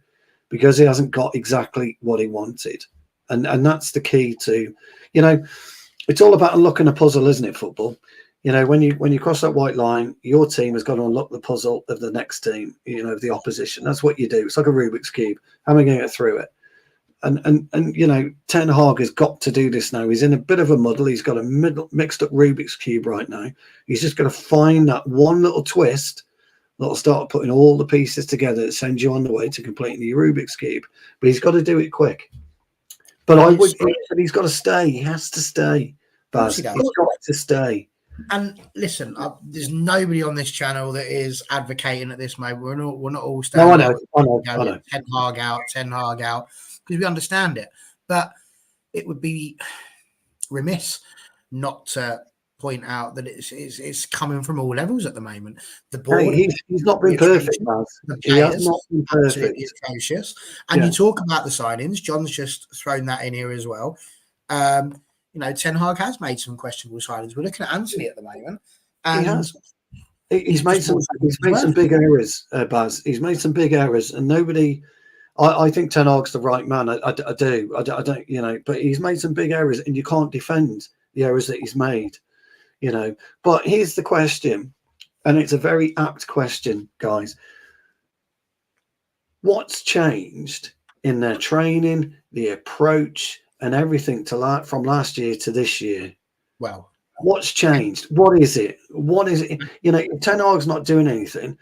because he hasn't got exactly what he wanted. And that's the key to, it's all about unlocking a puzzle, isn't it, football? When you cross that white line, your team has got to unlock the puzzle of the next team, of the opposition. That's what you do. It's like a Rubik's Cube. How am I going to get through it? And Ten Hag has got to do this now. He's in a bit of a muddle. He's got a mixed up Rubik's Cube right now. He's just going to find that one little twist that'll start putting all the pieces together that sends you on the way to completing the Rubik's Cube. But he's got to do it quick. But he's got to stay. He has to stay. Baz. He's got to stay. And listen, there's nobody on this channel that is advocating at this moment. We're not all No, standing I up know. going, Ten Hag out, because we understand it. But it would be remiss not to point out that it's coming from all levels at the moment. The board, Hey, he's not been perfect, Baz. the He has players, not been perfect. absolutely atrocious. And you talk about the signings. John's just thrown that in here as well. Ten Hag has made some questionable signings. We're looking at Anthony at the moment, and he has. He's made some big errors, Baz. He's made some big errors, and nobody. I think Ten Hag's the right man. I do. I don't. But he's made some big errors, and you can't defend the errors that he's made. But here's the question, and it's a very apt question, guys. What's changed in their training, the approach, and everything from last year to this year? Well, what's changed? What is it? If Ten Hag's not doing anything,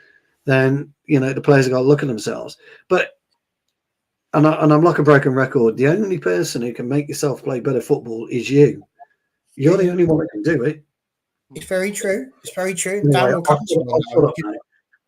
then the players have got to look at themselves. But and I'm like a broken record. The only person who can make yourself play better football is you. You're the only one that can do it. It's very true. It's very true. Anyway,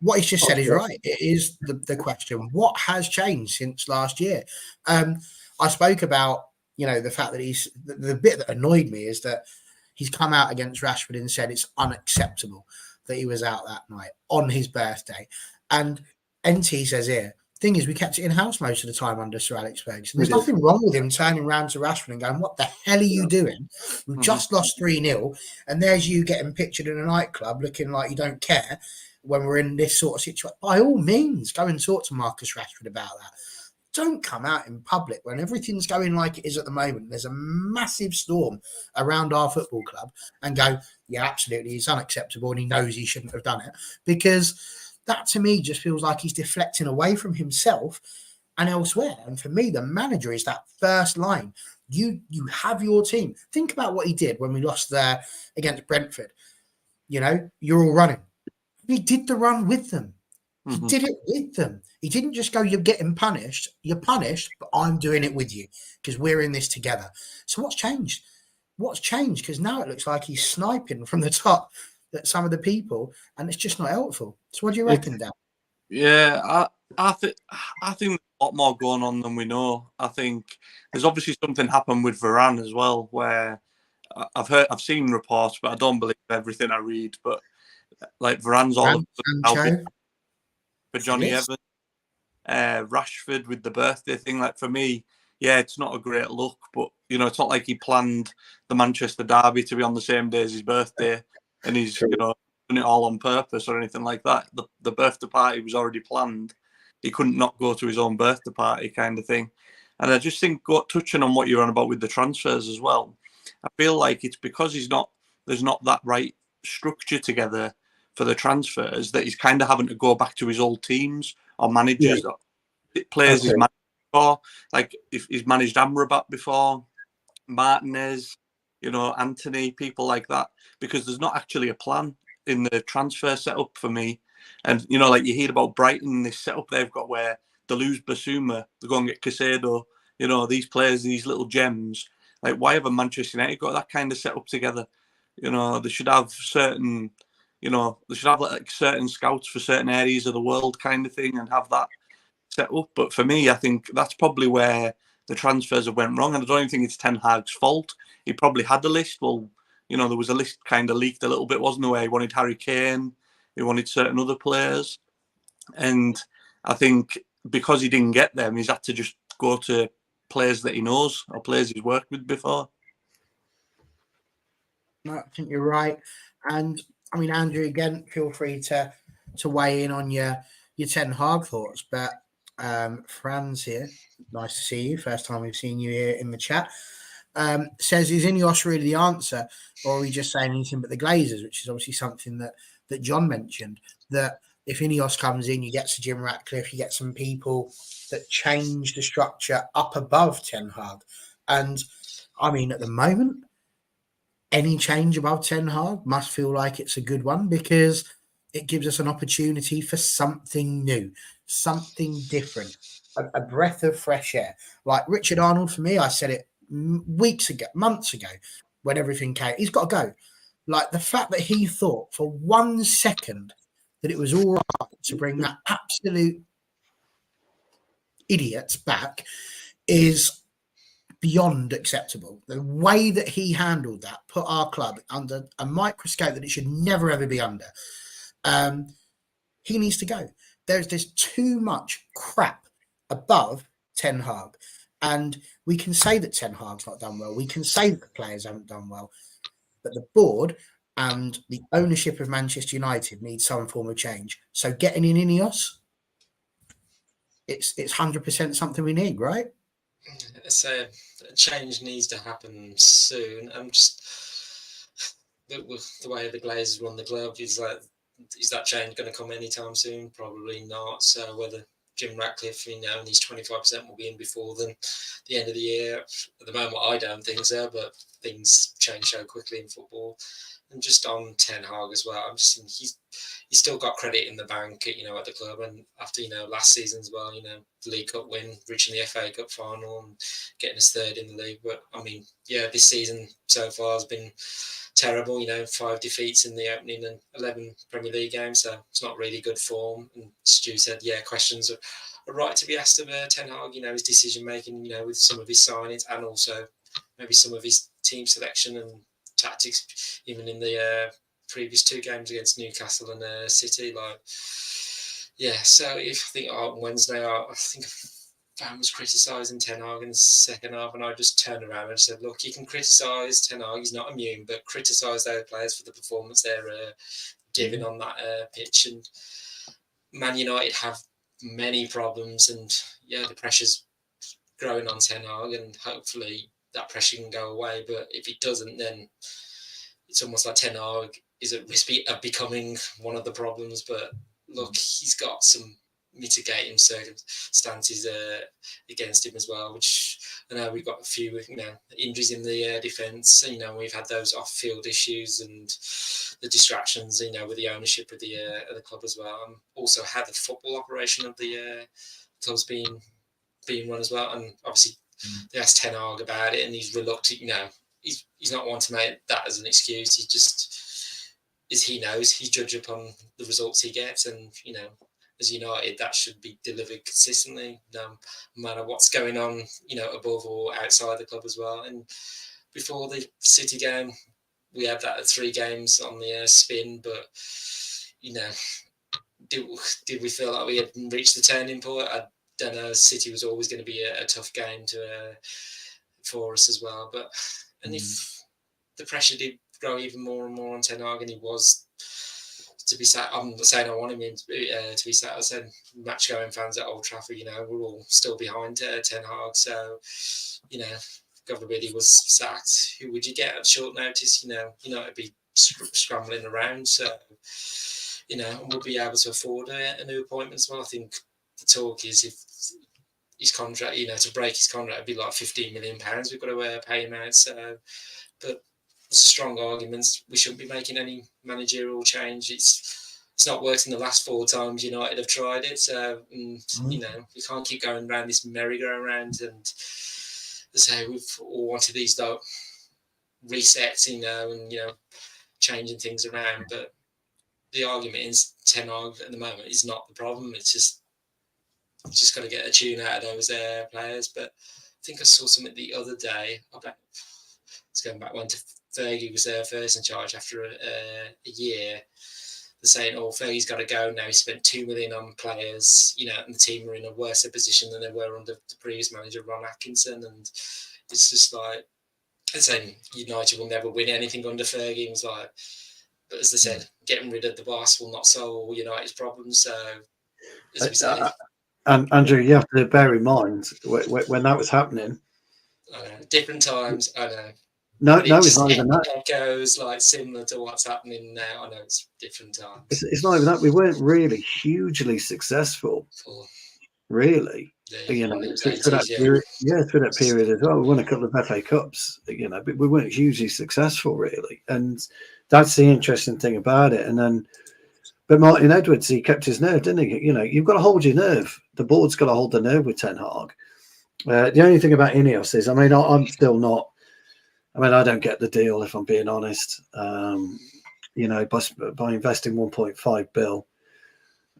what he's just said is right. It is the question. What has changed since last year? I spoke about, the fact that the bit that annoyed me is that he's come out against Rashford and said it's unacceptable that he was out that night on his birthday. And NT says here, thing is, we kept it in-house most of the time under Sir Alex Ferguson. There's nothing wrong with him turning around to Rashford and going, what the hell are you doing? We've just lost 3-0, and there's you getting pictured in a nightclub looking like you don't care when we're in this sort of situation. By all means, go and talk to Marcus Rashford about that. Don't come out in public when everything's going like it is at the moment. There's a massive storm around our football club and go, yeah, absolutely, it's unacceptable and he knows he shouldn't have done it. Because that to me just feels like he's deflecting away from himself and elsewhere. And for me, the manager is that first line. You have your team. Think about what he did when we lost there against Brentford. You're all running. He did the run with them. He did it with them. He didn't just go, you're getting punished. You're punished, but I'm doing it with you because we're in this together. So what's changed? What's changed? Because now it looks like he's sniping from the top at some of the people, and it's just not helpful. So what do you reckon, Dan? Yeah, I think there's a lot more going on than we know. I think there's obviously something happened with Varane as well, where I've seen reports, but I don't believe everything I read. But like Varane's all for Johnny Evans, Rashford with the birthday thing. Like for me, yeah, it's not a great look, but it's not like he planned the Manchester derby to be on the same day as his birthday, and he's done it all on purpose or anything like that. The birthday party was already planned. He couldn't not go to his own birthday party, kind of thing. And I just think, touching on what you're on about with the transfers as well, I feel like it's because there's not that right structure together for the transfers that he's kind of having to go back to his old teams or managers, players he's managed before. Like if he's managed Amrabat before, Martinez, Anthony, people like that, because there's not actually a plan in the transfer setup for me. And like you hear about Brighton, this setup they've got where they lose Basuma, they go and get Caicedo, these players, these little gems. Like why haven't Manchester United got that kind of setup together? They should have certain, they should have like certain scouts for certain areas of the world kind of thing and have that set up. But for me, I think that's probably where the transfers have went wrong. And I don't even think it's Ten Hag's fault. He probably had a list. Well, there was a list kind of leaked a little bit, wasn't there? Where he wanted Harry Kane, he wanted certain other players. And I think because he didn't get them, he's had to just go to players that he knows or players he's worked with before. I think you're right. And I mean, Andrew, again, feel free to weigh in on your Ten Hag thoughts. But Franz here, nice to see you. First time we've seen you here in the chat. Says, is Ineos really the answer, or are we just saying anything but the Glazers? Which is obviously something that John mentioned, that if Ineos comes in, you get Sir Jim Ratcliffe, you get some people that change the structure up above Ten Hag. And I mean, at the moment, any change above Ten Hag must feel like it's a good one, because it gives us an opportunity for something new, something different, a breath of fresh air. Like Richard Arnold, for me, I said it weeks ago, months ago, when everything came. He's got to go. Like the fact that he thought for 1 second that it was all right to bring that absolute idiot back is beyond acceptable. The way that he handled that put our club under a microscope that it should never ever be under. He needs to go. There's too much crap above Ten Hag. And we can say that Ten Hag's not done well. We can say that the players haven't done well. But the board and the ownership of Manchester United need some form of change. So getting in Ineos, it's 100% something we need, right? So a change needs to happen soon. I'm just the way the Glazers run the club is that change going to come anytime soon? Probably not. So whether Jim Ratcliffe, and he's 25% will be in before the end of the year. At the moment, I don't think so, but things change so quickly in football. And just on Ten Hag as well, I'm just thinking he's still got credit in the bank, at the club. And after, last season as well, the League Cup win, reaching the FA Cup final and getting us third in the league. But, this season so far has been terrible, 5 defeats in the opening and 11 Premier League games. So it's not really good form. And Stu said, questions are right to be asked of Ten Hag, his decision-making, with some of his signings and also maybe some of his team selection and tactics, even in the previous 2 games against Newcastle and City. So I think on Wednesday, I think a fan was criticising Ten Hag in the second half, and I just turned around and said, look, you can criticise Ten Hag, he's not immune, but criticise those players for the performance they're giving on that pitch. And Man United have many problems, and the pressure's growing on Ten Hag, and hopefully that pressure can go away. But if it doesn't, then it's almost like Ten Hag is at risk of becoming one of the problems. But look, he's got some mitigating circumstances against him as well, which I know we've got a few injuries in the defence. We've had those off-field issues and the distractions, with the ownership of the club as well. Also had the football operation of the club's being run as well, and obviously they asked Ten Hag about it, and he's reluctant. He's not one to make that as an excuse. He just, as he knows, he's judged upon the results he gets, and as United, that should be delivered consistently, no matter what's going on, above or outside the club as well. And before the City game, we had that at 3 games on the spin, but did we feel like we had reached the turning point? I don't know. City was always going to be a tough game for us as well. But if the pressure did grow even more and more on Ten Hag, and he was to be sat, I'm not saying I want him to be sat. I said match-going fans at Old Trafford, we're all still behind Ten Hag. So, God forbid he was sacked, who would you get at short notice? It'd be scrambling around. So, we'll be able to afford a new appointment as well. I think the talk is if his contract, to break his contract, it'd be like £15 million we've got to pay him out. So, but it's a strong argument. We shouldn't be making any managerial change. It's not worked in the last 4 times United have tried it. So, we can't keep going around this merry-go-round. And say we've all wanted these resets, and changing things around. But the argument is Ten Hag at the moment is not the problem. It's just got to get a tune out of those players. But I think I saw something the other day about it's going back when Fergie was first in charge after a year. They're saying, Fergie's got to go now. He spent $2 million on players, and the team are in a worse position than they were under the previous manager, Ron Atkinson. And it's just like, they're saying United will never win anything under Fergie. It was like, but as they said, getting rid of the boss will not solve all United's problems. So, as we say, and Andrew, you have to bear in mind when that was happening. Different times, I know. No, it's not even that. It goes like similar to what's happening now. I know it's different times. It's not even that. We weren't really hugely successful, really. Through that period as well. We won a couple of FA Cups, but we weren't hugely successful, really. And that's the interesting thing about it. But Martin Edwards, he kept his nerve, didn't he? You've got to hold your nerve. The board's got to hold the nerve with Ten Hag. The only thing about Ineos is, I'm still not I mean, I don't get the deal, if I'm being honest. You know, by investing 1.5 bill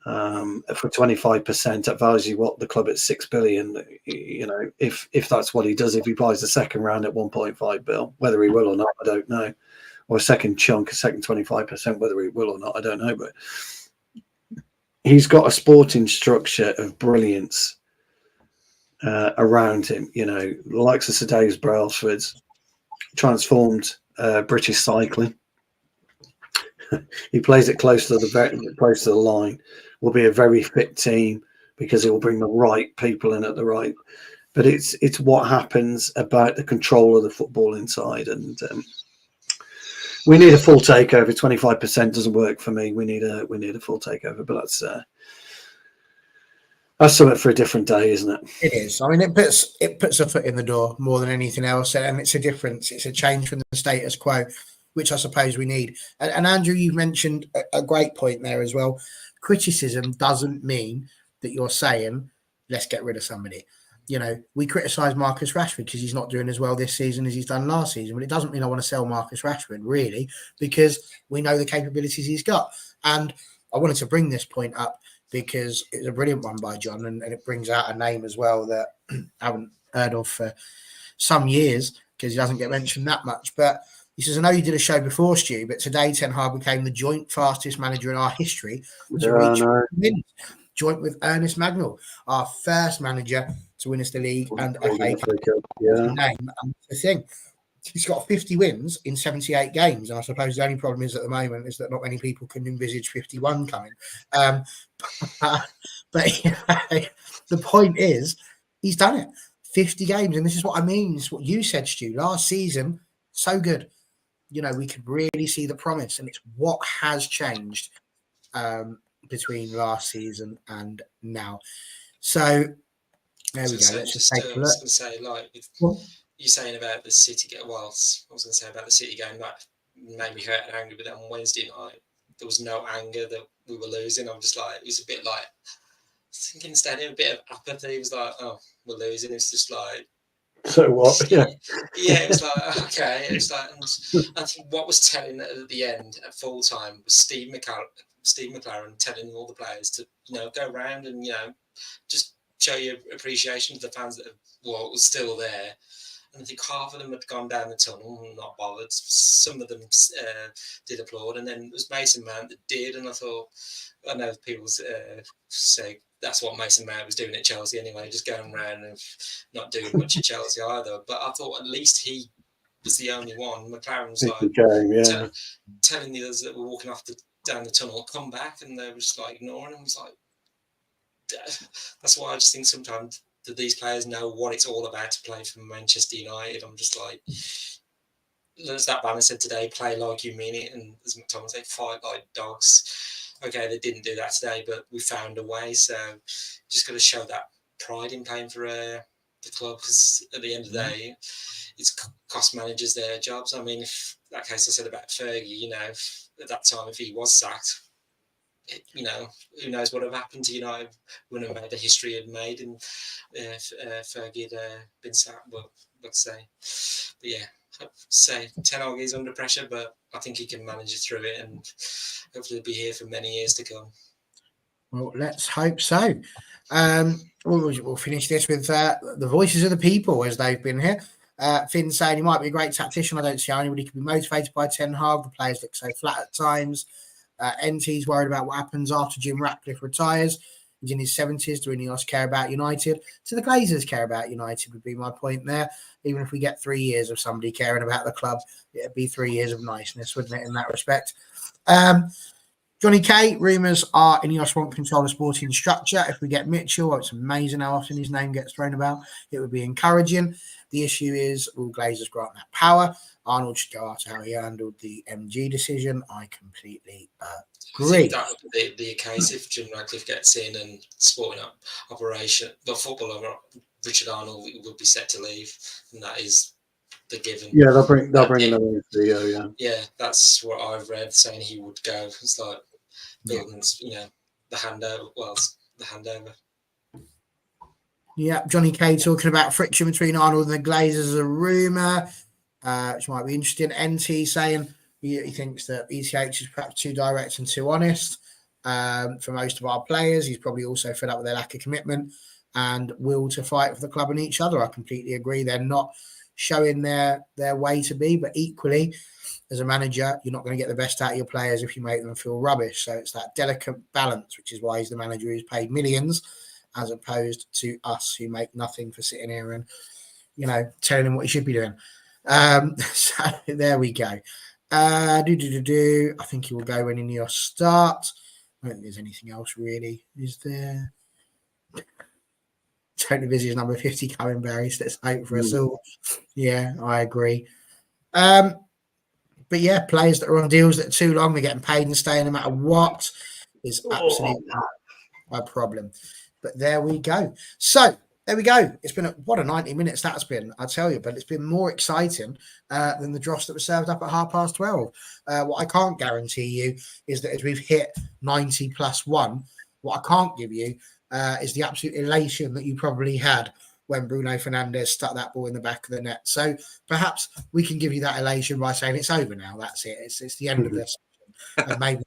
for 25%, that values you what the club at 6 billion. You know, if that's what he does, if he buys the second round at 1.5 bill, whether he will or not, I don't know. Or a second chunk, a second 25%, whether he will or not, I don't know. But he's got a sporting structure of brilliance around him. You know, the likes of Sir Davis Brailsford's transformed British cycling. He plays it close to the line. Will be a very fit team because it will bring the right people in at the right. But it's what happens about the control of the football inside, and we need a full takeover. 25% doesn't work for me. We need a full takeover, but that's something for a different day, isn't it? It is. I mean, it puts a foot in the door more than anything else, and it's a difference. It's a change from the status quo, which I suppose we need. And Andrew, you mentioned a great point there as well. Criticism doesn't mean that you're saying, let's get rid of somebody. You know, we criticise Marcus Rashford because he's not doing as well this season as he's done last season, but it doesn't mean I want to sell Marcus Rashford, really, because we know the capabilities he's got. And I wanted to bring this point up because it was a brilliant one by John, and it brings out a name as well that I haven't heard of for some years because he doesn't get mentioned that much. But he says, I know you did a show before, Stu, but today Ten Hag became the joint fastest manager in our history to reach wins, joint with Ernest Magnell, our first manager to win us the league and FA Cup. Name and the thing. He's got 50 wins in 78 games, and I suppose the only problem is at the moment is that not many people can envisage 51 coming. But the point is, he's done it. 50 games, and this is what I mean. It's what you said, Stu. Last season, so good. You know, we could really see the promise, and it's what has changed between last season and now. So there we go. Let's just take a look. I was going to say, like, you're saying about the City game. Well, I was going to say about the City game that made me hurt and angry, but then on Wednesday night, there was no anger that we were losing. I'm just like, it was a bit like, I think instead of a bit of apathy, it was like, oh, we're losing. It's just like, so what? Yeah, it was like, okay. It was like, and I think what was telling at the end at full time was Steve McLaren telling all the players to, you know, go around and, you know, just show your appreciation to the fans that were still there. And I think half of them had gone down the tunnel and not bothered. Some of them did applaud, and then it was Mason Mount that did. And I thought, I know people say that's what Mason Mount was doing at Chelsea anyway, just going around and not doing much at Chelsea either. But I thought at least he was the only one. McLaren's like telling the others that were walking down the tunnel, come back, and they were just like ignoring him. It was like, that's why I just think sometimes that these players know what it's all about to play for Manchester United. I'm just like, as that banner said today, play like you mean it, and as McTominay said, fight like dogs. Okay, they didn't do that today, but we found a way. So just got to show that pride in playing for the club, because at the end of the day, it's cost managers their jobs. I mean, if that case I said about Fergie, you know, at that time, if he was sacked, you know, who knows what would have happened to United, wouldn't have made the history had made, and Fergie had been sacked. Well, let's say, but yeah, I'd say Ten Hag is under pressure, but I think he can manage it through it, and hopefully be here for many years to come. Well, let's hope so. We'll finish this with the voices of the people as they've been here. Finn saying he might be a great tactician. I don't see how anybody could be motivated by Ten Hag. The players look so flat at times. NT's worried about what happens after Jim Ratcliffe retires. He's in his 70s. Do any of us care about United? Do the Glazers care about United would be my point there. Even if we get 3 years of somebody caring about the club, it'd be 3 years of niceness, wouldn't it, in that respect? Johnny K, rumours are Ineos won't control the sporting structure. If we get Mitchell, it's amazing how often his name gets thrown about. It would be encouraging. The issue is, will Glazers grant that power? Arnold should go after how he handled the MG decision. I completely agree. That would be the case if Jim Radcliffe gets in and sporting operation, the footballer Richard Arnold would be set to leave, and that is the given. Yeah, they'll bring another video. Yeah, yeah, that's what I've read, saying he would go. It's like building, you know, the handover. Well, the handover. Yeah, Johnny K talking about friction between Arnold and the Glazers is a rumour. which might be interesting. NT saying he thinks that ECH is perhaps too direct and too honest for most of our players. He's probably also fed up with their lack of commitment and will to fight for the club and each other. I completely agree. They're not showing their way to be, but equally, as a manager, you're not going to get the best out of your players if you make them feel rubbish. So it's that delicate balance, which is why he's the manager who's paid millions, as opposed to us who make nothing for sitting here and, telling him what he should be doing. So there we go. I think he will go when in your start. I don't think there's anything else really. Is there? Tony Vizzi's number 50 coming, Barry. So let's hope for us all. Yeah, I agree. But yeah, players that are on deals that are too long, they're getting paid and staying no matter what, is absolutely a problem. But there we go. So there we go. It's been what a 90 minutes that's been, I tell you, but it's been more exciting than the dross that was served up at 12:30. What I can't guarantee you is that as we've hit 90 plus one, what I can't give you is the absolute elation that you probably had when Bruno Fernandes stuck that ball in the back of the net. So perhaps we can give you that elation by saying it's over now. That's it. It's the end of this. And maybe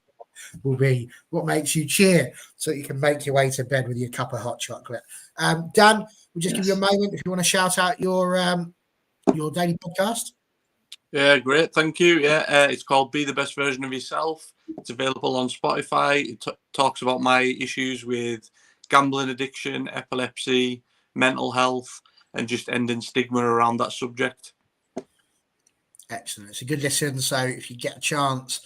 will be what makes you cheer so you can make your way to bed with your cup of hot chocolate. Dan, we'll just give you a moment if you want to shout out your daily podcast. Yeah, great. Thank you. Yeah, it's called Be the Best Version of Yourself. It's available on Spotify. It talks about my issues with gambling addiction, epilepsy, mental health, and just ending stigma around that subject. Excellent. It's a good listen. So if you get a chance,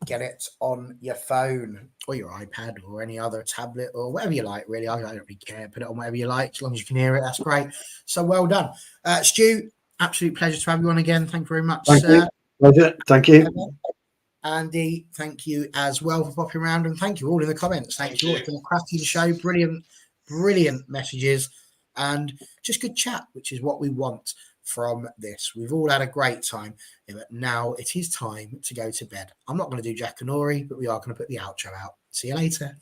get it on your phone or your iPad or any other tablet or whatever you like, really. I don't really care. Put it on whatever you like, as long as you can hear it. That's great. So well done. Stu, absolute pleasure to have you on again. Thank you very much. Thank you. Pleasure. Thank you. Andy, thank you as well for popping around, and thank you all in the comments. Thank you all. It's been a cracking show. Brilliant messages and just good chat, which is what we want from this. We've all had a great time, but now it is time to go to bed. I'm not going to do Jack and Ori, but we are going to put the outro out. See you later.